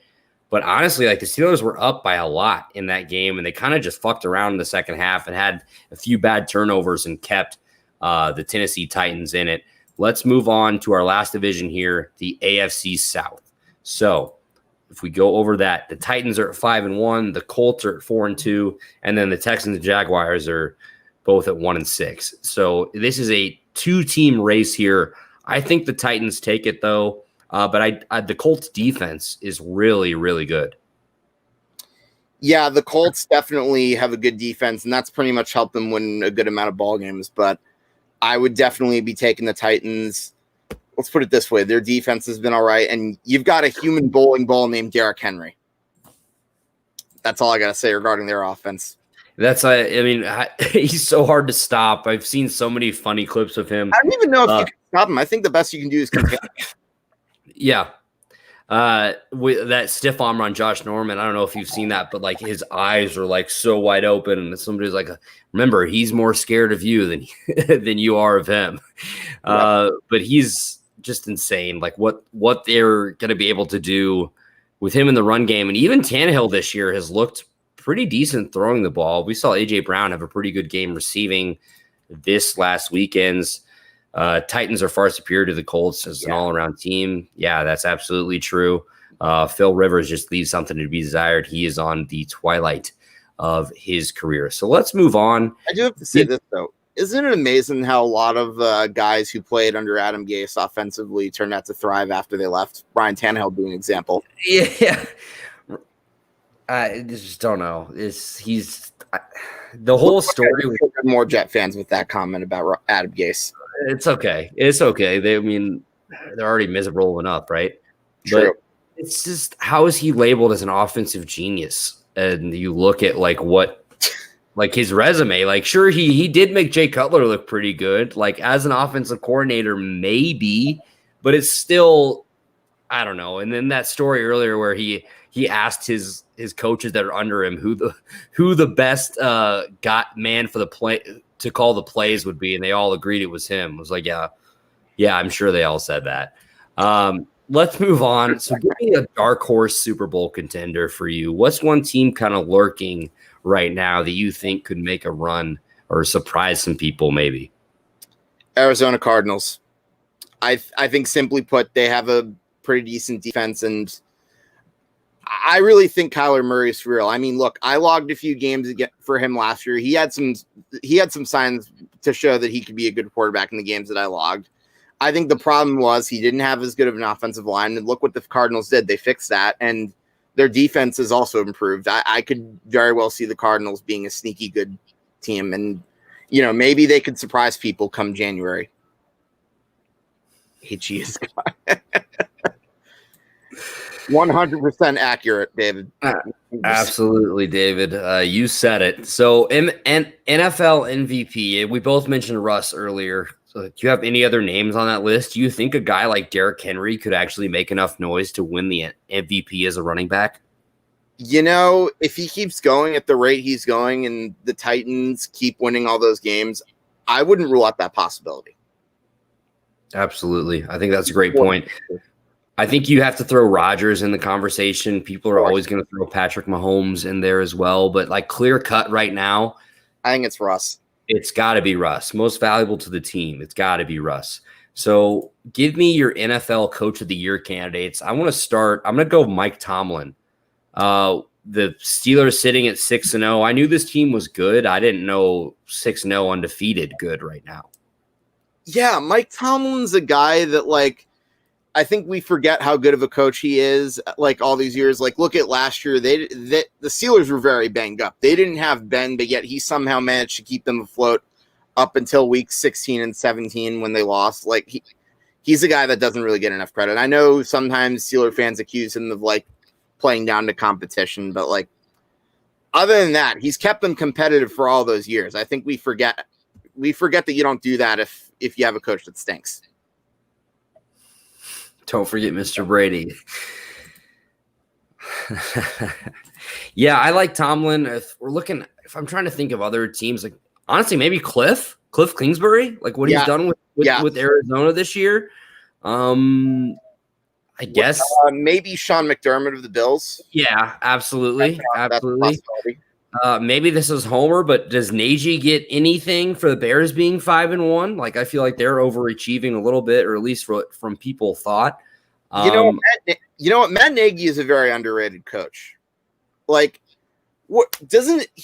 But honestly, like the Steelers were up by a lot in that game, and they kind of just fucked around in the second half and had a few bad turnovers and kept the Tennessee Titans in it. Let's move on to our last division here, the AFC South. So if we go over that, the Titans are at 5-1, the Colts are at 4-2, and then the Texans and Jaguars are both at 1-6. So this is a two-team race here. I think the Titans take it though, but the Colts defense is really, really good. Yeah, the Colts definitely have a good defense, and that's pretty much helped them win a good amount of ball games. But I would definitely be taking the Titans. Let's put it this way. Their defense has been all right, and you've got a human bowling ball named Derrick Henry. That's all I got to say regarding their offense. He's so hard to stop. I've seen so many funny clips of him. I don't even know if you can stop him. I think the best you can do is contain him. Yeah. With that stiff arm on Josh Norman, I don't know if you've seen that, but like his eyes are like so wide open, and somebody's like, remember, he's more scared of you than you are of him. But he's just insane. Like what they're going to be able to do with him in the run game. And even Tannehill this year has looked pretty decent throwing the ball. We saw AJ Brown have a pretty good game receiving this last weekend's. Titans are far superior to the Colts as an all-around team. Yeah, that's absolutely true. Phil Rivers just leaves something to be desired. He is on the twilight of his career. So let's move on. I do have to say this, though. Isn't it amazing how a lot of guys who played under Adam Gase offensively turned out to thrive after they left? Ryan Tannehill being an example. Yeah. I just don't know. The whole story. More Jet fans with that comment about Adam Gase. It's okay. They're already miserable enough, right? True. But it's just, how is he labeled as an offensive genius? And you look at his resume, like, sure, he did make Jay Cutler look pretty good, like as an offensive coordinator, maybe, but it's still, I don't know. And then that story earlier where he asked his coaches that are under him who the best man for the play to call the plays would be, and they all agreed it was him. It was like, yeah, I'm sure they all said that. Let's move on. So give me a dark horse Super Bowl contender for you. What's one team kind of lurking right now that you think could make a run or surprise some people maybe? Arizona Cardinals. I think simply put, they have a pretty decent defense, and I really think Kyler Murray is for real. I mean, look, I logged a few games for him last year. He had some signs to show that he could be a good quarterback in the games that I logged. I think the problem was he didn't have as good of an offensive line, and look what the Cardinals did. They fixed that, and their defense has also improved. I could very well see the Cardinals being a sneaky good team, and maybe they could surprise people come January. HE 100% accurate, David. Absolutely, David. You said it. So, NFL MVP. We both mentioned Russ earlier. So do you have any other names on that list? Do you think a guy like Derrick Henry could actually make enough noise to win the MVP as a running back? If he keeps going at the rate he's going and the Titans keep winning all those games, I wouldn't rule out that possibility. Absolutely. I think that's a great point. I think you have to throw Rodgers in the conversation. People are always going to throw Patrick Mahomes in there as well. But like clear cut right now, I think it's Russ. It's got to be Russ. Most valuable to the team. It's got to be Russ. So give me your NFL Coach of the Year candidates. I want to start. I'm going to go Mike Tomlin. The Steelers sitting at 6-0. I knew this team was good. I didn't know 6-0 undefeated good right now. Yeah, Mike Tomlin's a guy that I think we forget how good of a coach he is. All these years, look at last year. The Steelers were very banged up. They didn't have Ben, but yet he somehow managed to keep them afloat up until week 16 and 17 when they lost. He's a guy that doesn't really get enough credit. I know sometimes Steeler fans accuse him of playing down to competition, but other than that, he's kept them competitive for all those years. I think we forget that you don't do that if you have a coach that stinks. Don't forget Mr. Brady. Yeah, I like Tomlin. If I'm trying to think of other teams, honestly, maybe Cliff Kingsbury, what he's done with Arizona this year. I guess maybe Sean McDermott of the Bills. Yeah, absolutely. Absolutely. Maybe this is Homer, but does Nagy get anything for the Bears being 5-1? I feel like they're overachieving a little bit, or at least from people thought. Matt Nagy is a very underrated coach. He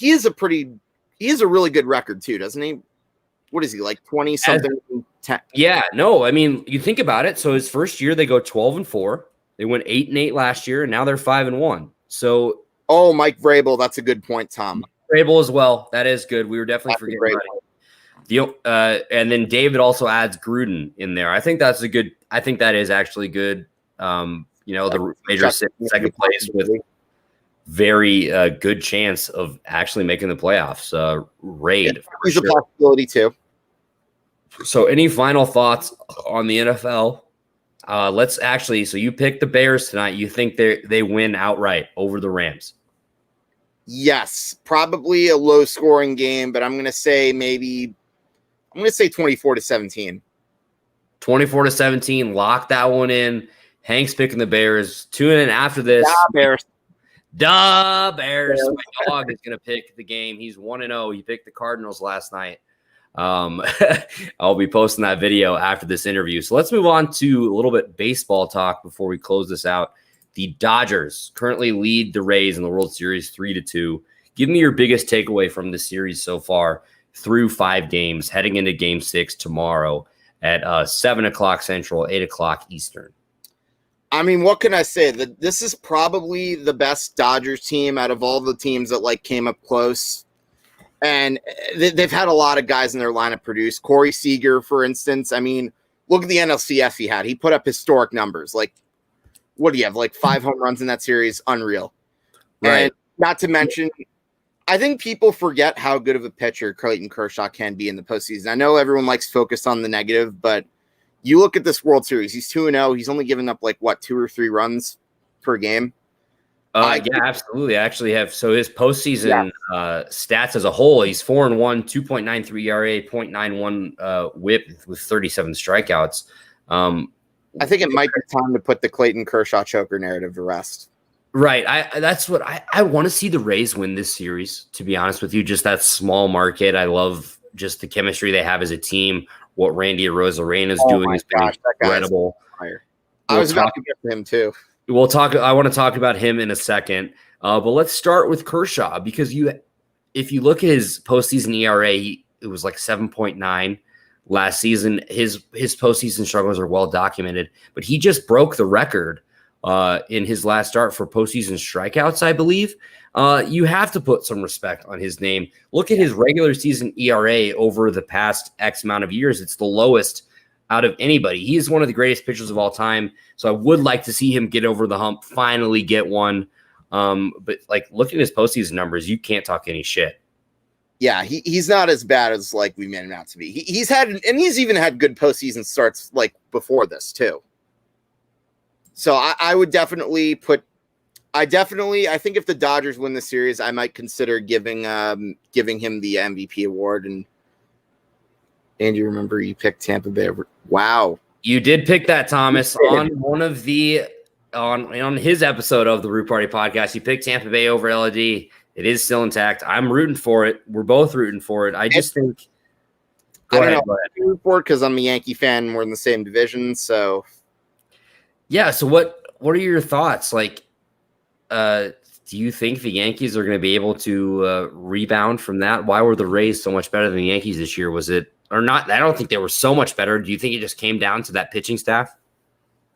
is a really good record too, doesn't he? What is he 20 something? Yeah, no, I mean, you think about it. So his first year they go 12-4. They went 8-8 last year, and now they're 5-1. So Mike Vrabel, that's a good point, Tom. Vrabel as well. That is good. We were definitely forgetting about it. And then David also adds Gruden in there. I think that's I think that is actually good. The major second place with very good chance of actually making the playoffs. Raid. He's a possibility too. So any final thoughts on the NFL? So you picked the Bears tonight. You think they win outright over the Rams? Yes, probably a low scoring game, but I'm going to say 24-17. 24-17. Lock that one in. Hank's picking the Bears. Tune in after this. Bears. My dog is going to pick the game. He's 1-0. He picked the Cardinals last night. I'll be posting that video after this interview. So let's move on to a little bit baseball talk before we close this out. The Dodgers currently lead the Rays in the World Series 3-2. Give me your biggest takeaway from the series so far through 5 games, heading into Game 6 tomorrow at 7:00 Central, 8:00 Eastern. I mean, what can I say? This is probably the best Dodgers team out of all the teams that came up close. And they've had a lot of guys in their lineup produce. Corey Seager, for instance. I mean, look at the NLCS he had. He put up historic numbers. What do you have? 5 home runs in that series? Unreal. Right. And not to mention, I think people forget how good of a pitcher Clayton Kershaw can be in the postseason. I know everyone likes focus on the negative, but you look at this World Series. He's 2-0. He's only given up 2 or 3 runs per game. Yeah, absolutely. I actually have. So his postseason stats as a whole, he's 4-1, 2.93 ERA, 0.91 WHIP with 37 strikeouts. I think it might be time to put the Clayton Kershaw choker narrative to rest. Right. That's what I want to see the Rays win this series, to be honest with you. Just that small market. I love just the chemistry they have as a team. What Randy Arozarena is Oh doing my has been gosh, that guy's incredible. fire. I was about to get to him too. We'll talk. I want to talk about him in a second, but let's start with Kershaw because if you look at his postseason ERA, it was like 7.9 last season. His postseason struggles are well documented, but he just broke the record in his last start for postseason strikeouts, I believe. You have to put some respect on his name. Look at his regular season ERA over the past X amount of years. It's the lowest out of anybody. He is one of the greatest pitchers of all time. So I would like to see him get over the hump, finally get one. But like looking at his postseason numbers, you can't talk any shit. Yeah, he's not as bad as like we made him out to be. He's even had good postseason starts like before this too. So I would definitely I think if the Dodgers win the series, I might consider giving him the MVP award. And you remember you picked Tampa Bay over. Wow. You did pick that, Thomas, on one of the on his episode of the Root Party podcast. You picked Tampa Bay over LAD. It is still intact. I'm rooting for it. We're both rooting for it. I just think. Go ahead. I'm rooting for it because I'm a Yankee fan. We're in the same division, so. Yeah. So what are your thoughts? Like, do you think the Yankees are going to be able to rebound from that? Why were the Rays so much better than the Yankees this year? Was it or not? I don't think they were so much better. Do you think it just came down to that pitching staff?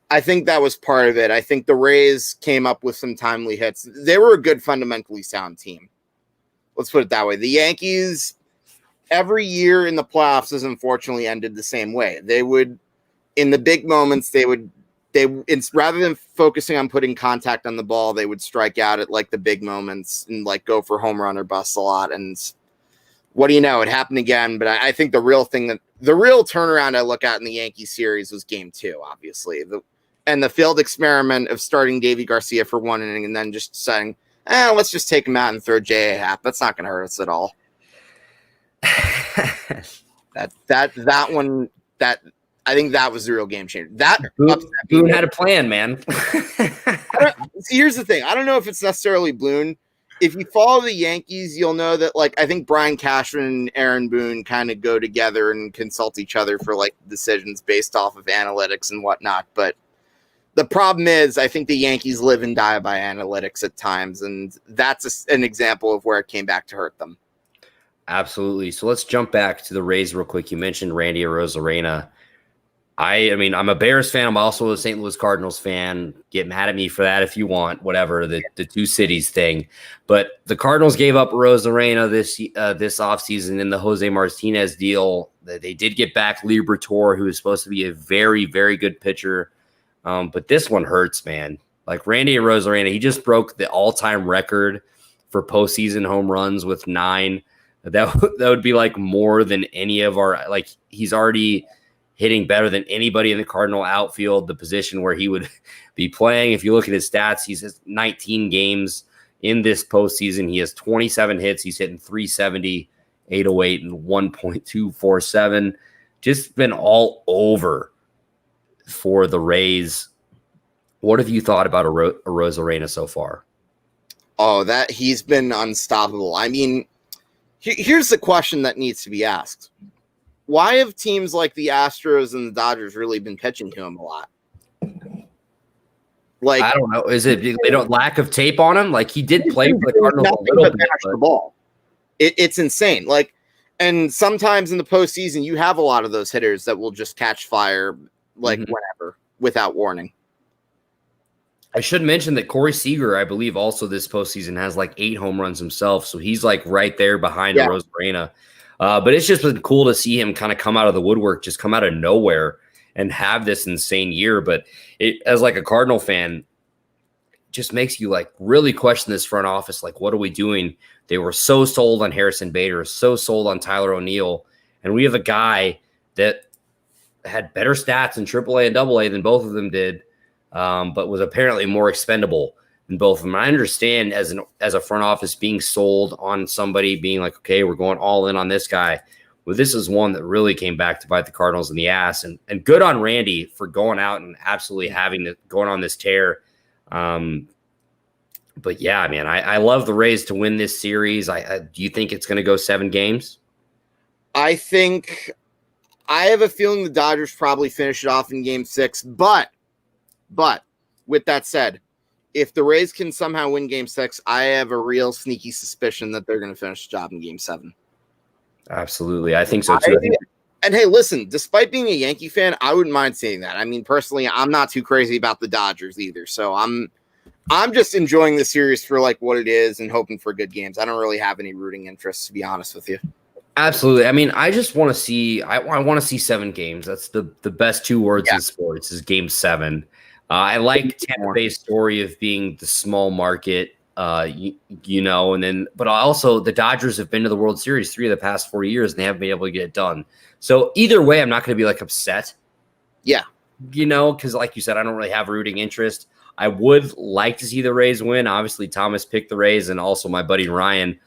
I think that was part of it. I think the Rays came up with some timely hits. They were a good, fundamentally sound team. Let's put it that way. The Yankees, every year in the playoffs has unfortunately ended the same way. They would, in the big moments, rather than focusing on putting contact on the ball, they would strike out at like the big moments and like go for home run or bust a lot. And what do you know? It happened again. But I think the real turnaround I look at in the Yankee series was game 2, obviously. And the failed experiment of starting Davy Garcia for one inning and then just saying, let's just take him out and throw J.A. Happ. That's not going to hurt us at all. that one, I think that was the real game changer. Boone had a plan, man. See, here's the thing. I don't know if it's necessarily Boone. If you follow the Yankees, you'll know that, like, I think Brian Cashman and Aaron Boone kind of go together and consult each other for, like, decisions based off of analytics and whatnot. But the problem is, I think the Yankees live and die by analytics at times, and that's an example of where it came back to hurt them. Absolutely. So let's jump back to the Rays real quick. You mentioned Randy Arozarena. I mean, I'm a Bears fan. I'm also a St. Louis Cardinals fan. Get mad at me for that if you want, whatever, the two cities thing. But the Cardinals gave up Arozarena this offseason in the Jose Martinez deal. They did get back Liberatore, who is supposed to be a very, very good pitcher. But this one hurts, man. Like Randy Arozarena, he just broke the all-time record for postseason home runs with 9. That would be like more than any of our, like he's already hitting better than anybody in the Cardinal outfield, the position where he would be playing. If you look at his stats, he's has 19 games in this postseason. He has 27 hits. He's hitting 370, 808, and 1.247. Just been all over for the Rays. What have you thought about Arozarena so far? Oh, that he's been unstoppable. I mean, here's the question that needs to be asked. Why have teams like the Astros and the Dodgers really been pitching to him a lot? Like, I don't know. Is it they don't lack of tape on him? Like he did play for the Cardinals a little bit. The ball. It's insane. Like, and sometimes in the postseason, you have a lot of those hitters that will just catch fire like whenever without warning. I should mention that Corey Seager, I believe, also this postseason has like 8 home runs himself. So he's like right there behind Arozarena. But it's just been cool to see him kind of come out of the woodwork, just come out of nowhere and have this insane year. But it, as like a Cardinal fan, it just makes you like really question this front office. Like, what are we doing? They were so sold on Harrison Bader, so sold on Tyler O'Neill. And we have a guy that had better stats in AAA and AA than both of them did, but was apparently more expendable than both of them. I understand as a front office being sold on somebody, being like, okay, we're going all in on this guy. Well, this is one that really came back to bite the Cardinals in the ass. And good on Randy for going out and absolutely going on this tear. But yeah, man, I love the Rays to win this series. Do you think it's going to go 7 games? I think I have a feeling the Dodgers probably finish it off in Game 6. But with that said, if the Rays can somehow win Game 6, I have a real sneaky suspicion that they're going to finish the job in Game 7. Absolutely. I think so too. And hey, listen, despite being a Yankee fan, I wouldn't mind saying that. I mean, personally, I'm not too crazy about the Dodgers either. So I'm just enjoying the series for like what it is and hoping for good games. I don't really have any rooting interests, to be honest with you. Absolutely. I mean, I just want to see. I want to see 7 games. That's the best 2 words in sports is Game 7. I like Tampa Bay's story of being the small market, and then, but also the Dodgers have been to the World Series 3 of the past 4 years and they haven't been able to get it done. So either way, I'm not going to be like upset. Yeah. Because like you said, I don't really have rooting interest. I would like to see the Rays win. Obviously, Thomas picked the Rays, and also my buddy Ryan,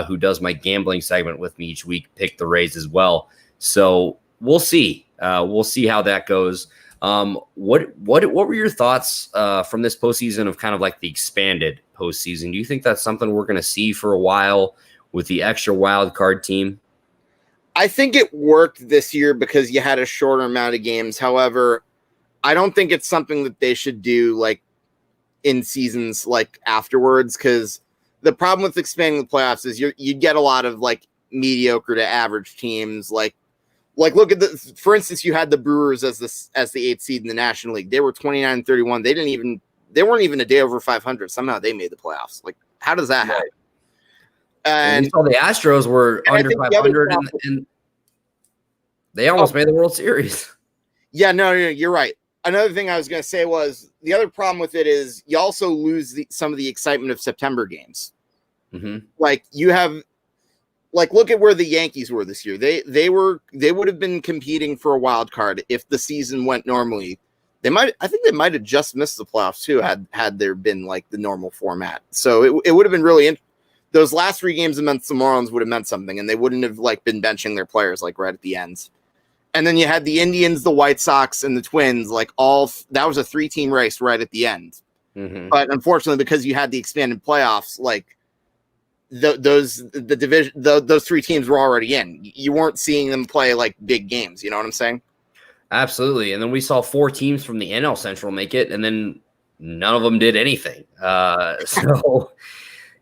who does my gambling segment with me each week, picked the Rays as well. So we'll see. We'll see how that goes. What were your thoughts from this postseason of kind of like the expanded postseason? Do you think that's something we're going to see for a while with the extra wild card team? I think it worked this year because you had a shorter amount of games. However, I don't think it's something that they should do like in seasons like afterwards, because the problem with expanding the playoffs is you get a lot of like mediocre to average teams. Like look at for instance, you had the Brewers as the 8th seed in the National League. They were 29-31. They weren't even a day over 500. Somehow they made the playoffs. Like, how does that happen? And we saw the Astros were under 500 and they almost made the World Series. Yeah, no, you're right. Another thing I was going to say was the other problem with it is you also lose some of the excitement of September games. Mm-hmm. Like you have, like, look at where the Yankees were this year. They would have been competing for a wild card if the season went normally. I think they might have just missed the playoffs too had there been like the normal format. So it would have been really those last 3 games against the Marlins would have meant something, and they wouldn't have like been benching their players like right at the end. And then you had the Indians, the White Sox, and the Twins. Like that was a 3-team race right at the end. Mm-hmm. But unfortunately, because you had the expanded playoffs, like those 3 teams were already in. You weren't seeing them play like big games. You know what I'm saying? Absolutely. And then we saw 4 teams from the NL Central make it, and then none of them did anything. So,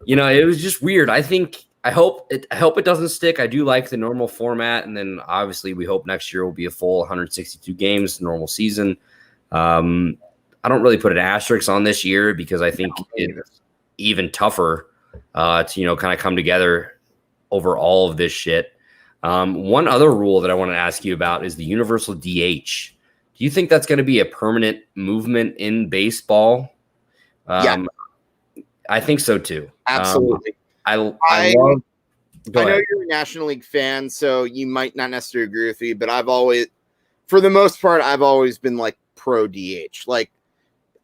it was just weird. I hope it doesn't stick. I do like the normal format, and then obviously we hope next year will be a full 162 games normal season. I don't really put an asterisk on this year because I think it's even tougher to kind of come together over all of this shit. One other rule that I want to ask you about is the universal DH. Do you think that's going to be a permanent movement in baseball? Yeah, I think so too. Absolutely. I know you're a National League fan, so you might not necessarily agree with me, but for the most part, I've always been like pro DH. Like,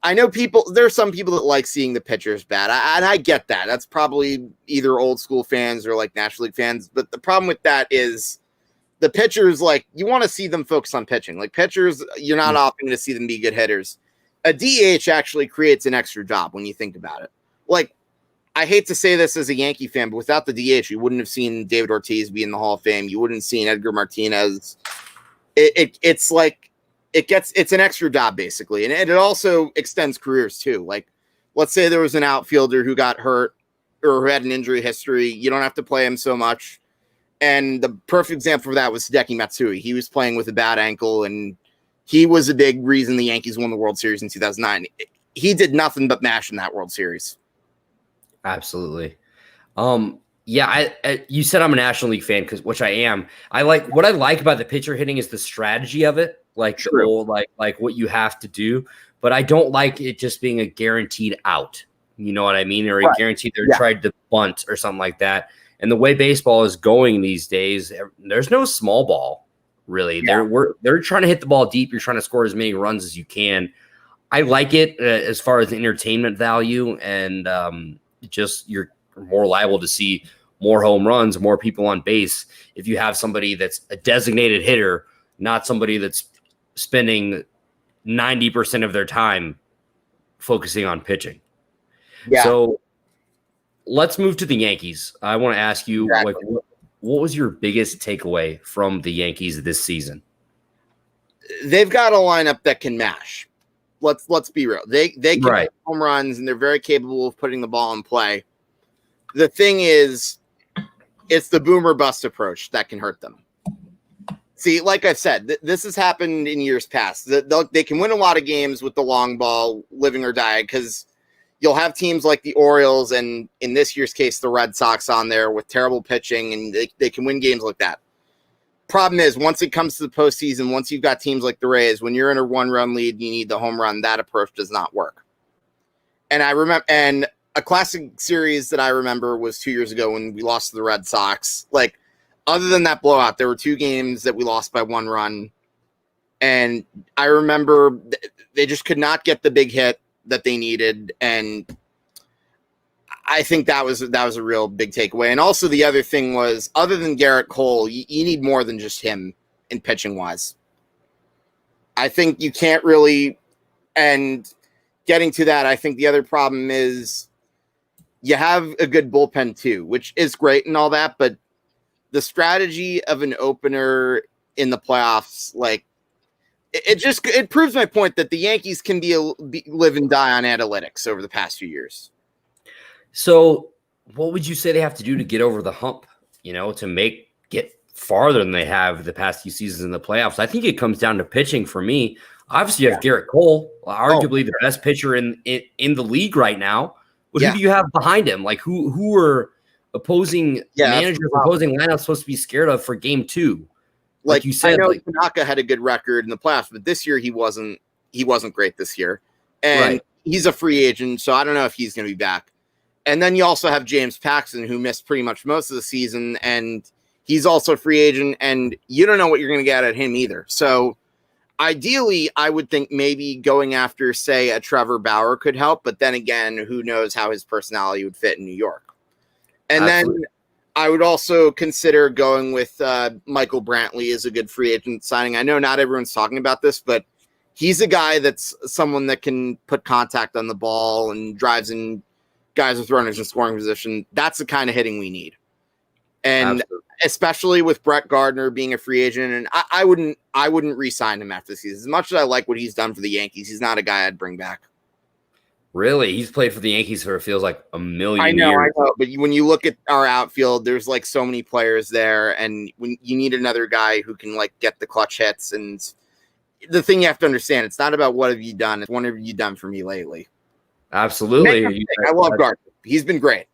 I know there's some people that like seeing the pitchers bat. I get that. That's probably either old school fans or like National League fans. But the problem with that is the pitchers, like, you want to see them focus on pitching. Like, pitchers, you're not opting to see them be good hitters. A DH actually creates an extra job when you think about it. Like, I hate to say this as a Yankee fan, but without the DH, you wouldn't have seen David Ortiz be in the Hall of Fame. You wouldn't have seen Edgar Martinez. It's like it's an extra job basically, and it also extends careers too. Like, let's say there was an outfielder who got hurt or who had an injury history. You don't have to play him so much. And the perfect example for that was Hideki Matsui. He was playing with a bad ankle, and he was a big reason the Yankees won the World Series in 2009. He did nothing but mash in that World Series. Absolutely. You said I'm a National League fan, which I am. What I like about the pitcher hitting is the strategy of it, like the whole, like what you have to do. But I don't like it just being a guaranteed out. You know what I mean? Or a guaranteed they're tried to bunt or something like that. And the way baseball is going these days, there's no small ball really. Yeah. They're trying to hit the ball deep. You're trying to score as many runs as you can. I like it as far as entertainment value, and just you're more liable to see more home runs, more people on base if you have somebody that's a designated hitter, not somebody that's spending 90% of their time focusing on pitching. Yeah. So let's move to the Yankees. I want to ask you, what was your biggest takeaway from the Yankees this season? they've got a lineup that can mash. Let's be real. They can Right. hit home runs, and they're very capable of putting the ball in play. The thing is, it's the boomer bust approach that can hurt them. See, like I said, this has happened in years past. They can win a lot of games with the long ball, living or die, because you'll have teams like the Orioles and, in this year's case, the Red Sox on there with terrible pitching, and they can win games like that. Problem is, once it comes to the postseason, once you've got teams like the Rays, when you're in a one-run lead, you need the home run. That approach does not work. And I remember, and a classic series that I remember was 2 years ago when we lost to the Red Sox. Like, other than that blowout, there were 2 games that we lost by 1 run. And I remember they just could not get the big hit that they needed. And I think that was a real big takeaway. And also the other thing was, other than Garrett Cole, you need more than just him in pitching wise. I think you can't really, and getting to that, I think the other problem is you have a good bullpen too, which is great and all that, but the strategy of an opener in the playoffs, like, it proves my point that the Yankees can live and die on analytics over the past few years. So what would you say they have to do to get over the hump, to get farther than they have the past few seasons in the playoffs? I think it comes down to pitching for me. Obviously, you have Garrett Cole, arguably the best pitcher in the league right now. But who do you have behind him? Like, who are opposing managers, opposing lineups supposed to be scared of for game 2? Like you said, I know Tanaka had a good record in the playoffs, but this year he wasn't great this year. And he's a free agent, so I don't know if he's going to be back. And then you also have James Paxton, who missed pretty much most of the season, and he's also a free agent, and you don't know what you're going to get at him either. So ideally, I would think maybe going after, say, a Trevor Bauer could help, but then again, who knows how his personality would fit in New York. And then I would also consider going with Michael Brantley as a good free agent signing. I know not everyone's talking about this, but he's a guy that's someone that can put contact on the ball and drives in guys with runners in scoring position. That's the kind of hitting we need. And especially with Brett Gardner being a free agent, and I wouldn't re-sign him after the season. As much as I like what he's done for the Yankees, he's not a guy I'd bring back. Really? He's played for the Yankees for, it feels like, a million years. I know. But when you look at our outfield, there's like so many players there, and when you need another guy who can like get the clutch hits. And the thing you have to understand, it's not about what have you done, it's what have you done for me lately. Absolutely. I love Gardner. He's been great.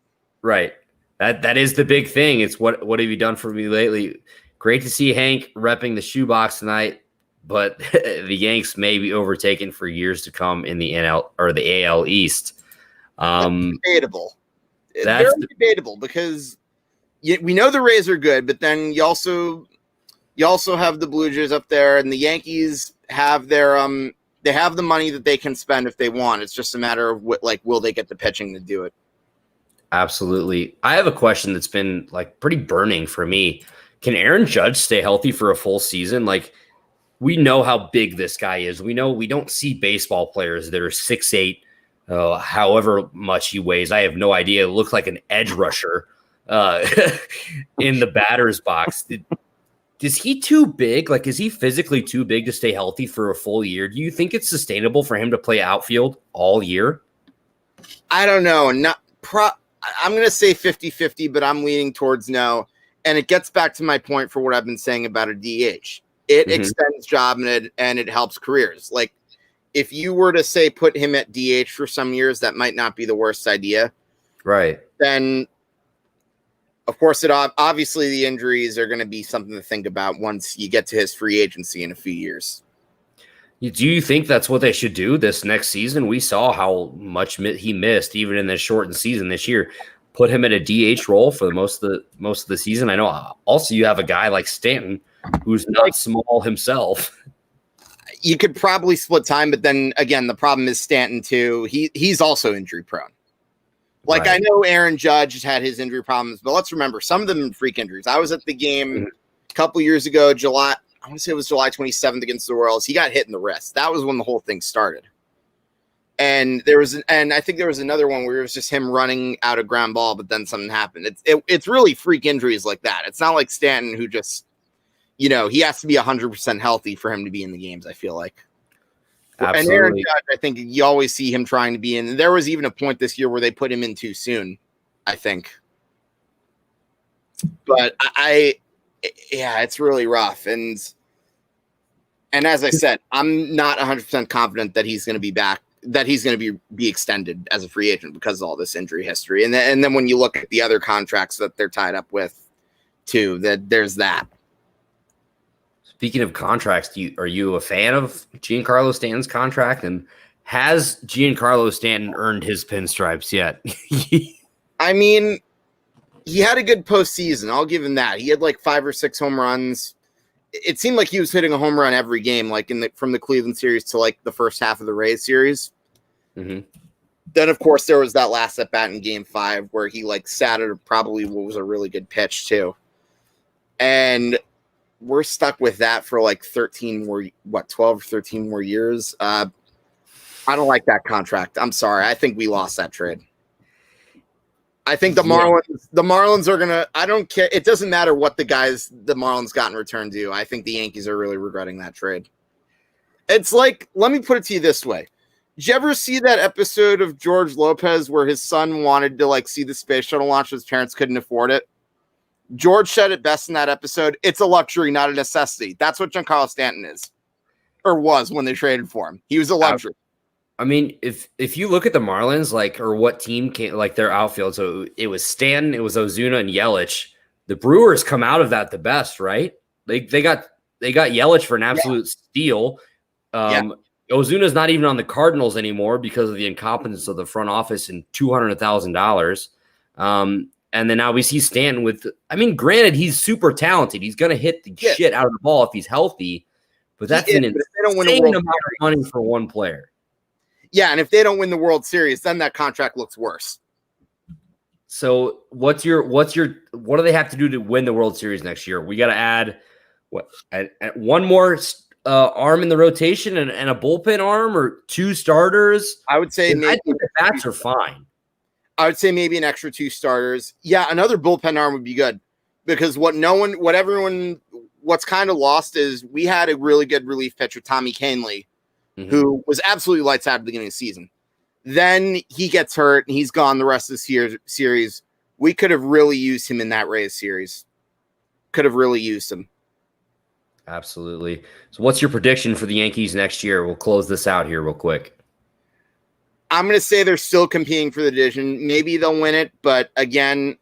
Right. That is the big thing. It's what have you done for me lately? Great to see Hank repping the shoebox tonight, but the Yanks may be overtaken for years to come in the NL or the AL East. That's debatable. That's very debatable because we know the Rays are good, but then you also have the Blue Jays up there, and the Yankees have their they have the money that they can spend if they want. It's just a matter of will they get the pitching to do it? Absolutely. I have a question that's been like pretty burning for me. Can Aaron Judge stay healthy for a full season? Like, we know how big this guy is. We know we don't see baseball players that are 6'8", however much he weighs. I have no idea. It looks like an edge rusher in the batter's box. Is he too big? Like, is he physically too big to stay healthy for a full year? Do you think it's sustainable for him to play outfield all year? I don't know. I'm going to say 50-50, but I'm leaning towards no. And it gets back to my point for what I've been saying about a DH. It extends job and it helps careers. Like, if you were to say put him at DH for some years, that might not be the worst idea. Right. Then, of course, obviously the injuries are going to be something to think about once you get to his free agency in a few years. Do you think that's what they should do this next season? We saw how much he missed even in this shortened season this year. Put him at a DH role for most of the season. I know also you have a guy like Stanton who's not small himself. You could probably split time, but then again, the problem is Stanton too. He's also injury prone. Like, right. I know Aaron Judge has had his injury problems, but let's remember some of them are freak injuries. I was at the game a couple years ago, I want to say it was July 27th against the Royals. He got hit in the wrist. That was when the whole thing started. And I think there was another one where it was just him running out a ground ball, but then something happened. It's really freak injuries like that. It's not like Stanton who just he has to be 100% healthy for him to be in the games, I feel like. Absolutely. And Aaron Judge, I think you always see him trying to be in. There was even a point this year where they put him in too soon, I think. But it's really rough. And as I said, I'm not 100% confident that he's going to be back, that he's going to be extended as a free agent because of all this injury history. And then when you look at the other contracts that they're tied up with, too, that there's that. Speaking of contracts, are you a fan of Giancarlo Stanton's contract? And has Giancarlo Stanton earned his pinstripes yet? I mean, he had a good postseason. I'll give him that. He had like 5 or 6 home runs. It seemed like he was hitting a home run every game, like from the Cleveland series to like the first half of the Rays series. Mm-hmm. Then, of course, there was that last at bat in Game 5 where he like sat at probably what was a really good pitch too. And we're stuck with that for like 12 or 13 more years. I don't like that contract. I'm sorry. I think we lost that trade. I think the Marlins are going to, I don't care. It doesn't matter what the Marlins got in return do. I think the Yankees are really regretting that trade. It's like, let me put it to you this way. Did you ever see that episode of George Lopez where his son wanted to like see the space shuttle launch, his parents couldn't afford it? George said it best in that episode. It's a luxury, not a necessity. That's what Giancarlo Stanton is, or was when they traded for him. He was a luxury. I mean, if you look at the Marlins, like, or what team came, like their outfield, so it was Stanton, it was Ozuna and Yelich. The Brewers come out of that the best, right? They got Yelich for an absolute steal. Ozuna's not even on the Cardinals anymore because of the incompetence of the front office and $200,000. And then now we see Stanton with, I mean, granted, he's super talented. He's going to hit the shit out of the ball if he's healthy, but that's an insane amount of money for one player. Yeah, and if they don't win the World Series, then that contract looks worse. So what do they have to do to win the World Series next year? We got to add one more arm in the rotation and a bullpen arm or 2 starters. I would say I think the bats are fine. I would say maybe an extra 2 starters. Yeah, another bullpen arm would be good because what's kind of lost is we had a really good relief pitcher, Tommy Kahnle, who was absolutely lights out at the beginning of the season. Then he gets hurt and he's gone the rest of the series. We could have really used him in that Rays series. Could have really used him. Absolutely. So what's your prediction for the Yankees next year? We'll close this out here real quick. I'm going to say they're still competing for the division. Maybe they'll win it, but again,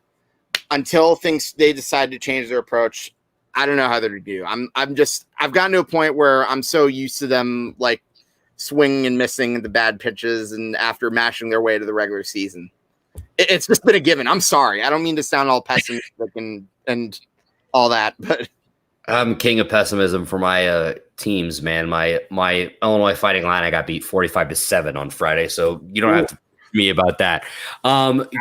until they decide to change their approach, I don't know how they're going to do. I've gotten to a point where I'm so used to them like swinging and missing the bad pitches and after mashing their way to the regular season. It's just been a given. I'm sorry. I don't mean to sound all pessimistic and all that, but I'm king of pessimism for my teams, man. My Illinois Fighting Illini got beat 45-7 on Friday, so you don't have to me about that.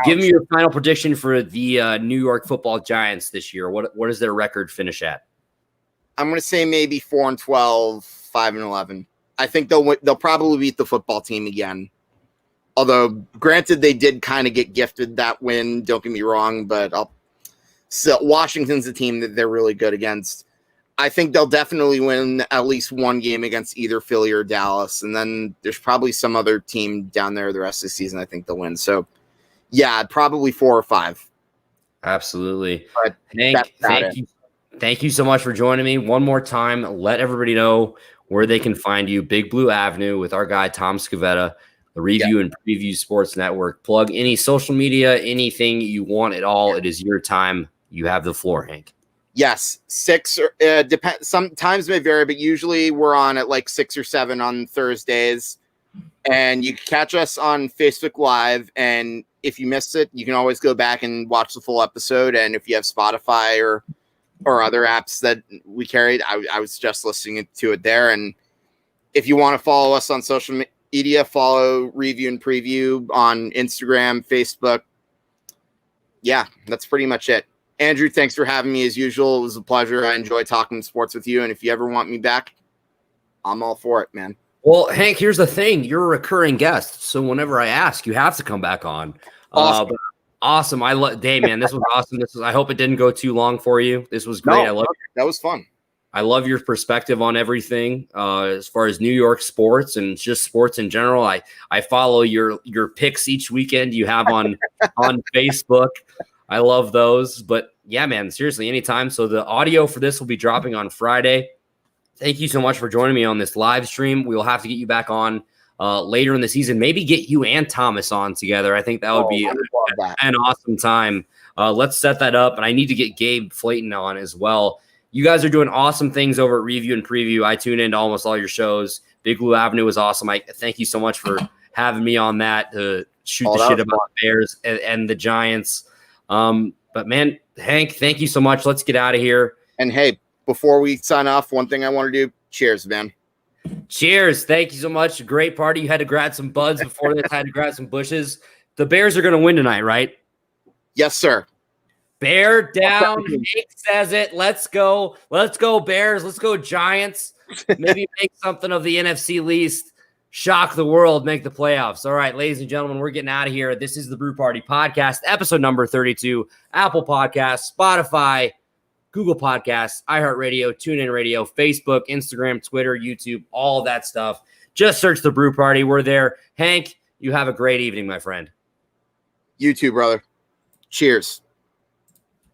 Give me your final prediction for the New York Football Giants this year. What does their record finish at? I'm going to say maybe 4-12, 5-11. I think they'll probably beat the football team again. Although, granted, they did kind of get gifted that win. Don't get me wrong, but Washington's a team that they're really good against. I think they'll definitely win at least one game against either Philly or Dallas. And then there's probably some other team down there the rest of the season I think they'll win. So, yeah, probably 4 or 5. Absolutely. But thank you so much for joining me. One more time, let everybody know where they can find you. Big Blue Avenue with our guy, Tom Scavetta, the Review and Preview Sports Network. Plug any social media, anything you want at all. It is your time. You have the floor, Hank. Yes, 6 sometimes may vary, but usually we're on at like 6 or 7 on Thursdays. And you can catch us on Facebook Live. And if you missed it, you can always go back and watch the full episode. And if you have Spotify or other apps that we carried, I was just listening to it there. And if you want to follow us on social media, follow Review and Preview on Instagram, Facebook. Yeah, that's pretty much it. Andrew, thanks for having me as usual. It was a pleasure. I enjoy talking sports with you. And if you ever want me back, I'm all for it, man. Well, Hank, here's the thing. You're a recurring guest. So whenever I ask, you have to come back on. Awesome. Awesome. Man, this was awesome. I hope it didn't go too long for you. This was great. No, I love it. That was fun. I love your perspective on everything as far as New York sports and just sports in general. I follow your picks each weekend you have on Facebook. I love those. But yeah, man, seriously, anytime. So the audio for this will be dropping on Friday. Thank you so much for joining me on this live stream. We'll have to get you back on later in the season. Maybe get you and Thomas on together. I think that would be an awesome time. Let's set that up. And I need to get Gabe Flayton on as well. You guys are doing awesome things over at Review and Preview. I tune into almost all your shows. Big Blue Avenue was awesome. I thank you so much for having me on that to shoot the shit about the Bears and the Giants. But man, Hank, thank you so much. Let's get out of here. And hey, before we sign off, one thing I want to do, cheers, man. Cheers. Thank you so much. Great party. You had to grab some buds before this, had to grab some bushes. The Bears are going to win tonight, right? Yes, sir. Bear down. Hank says it. Let's go. Let's go, Bears. Let's go, Giants. Maybe make something of the NFC least. Shock the world. Make the playoffs. All right, ladies and gentlemen, we're getting out of here. This is the Brew Party Podcast, episode number 32. Apple Podcasts, Spotify, Google Podcasts, iHeartRadio, TuneIn Radio, Facebook, Instagram, Twitter, YouTube, all that stuff. Just search the Brew Party. We're there. Hank, you have a great evening, my friend. You too, brother. Cheers.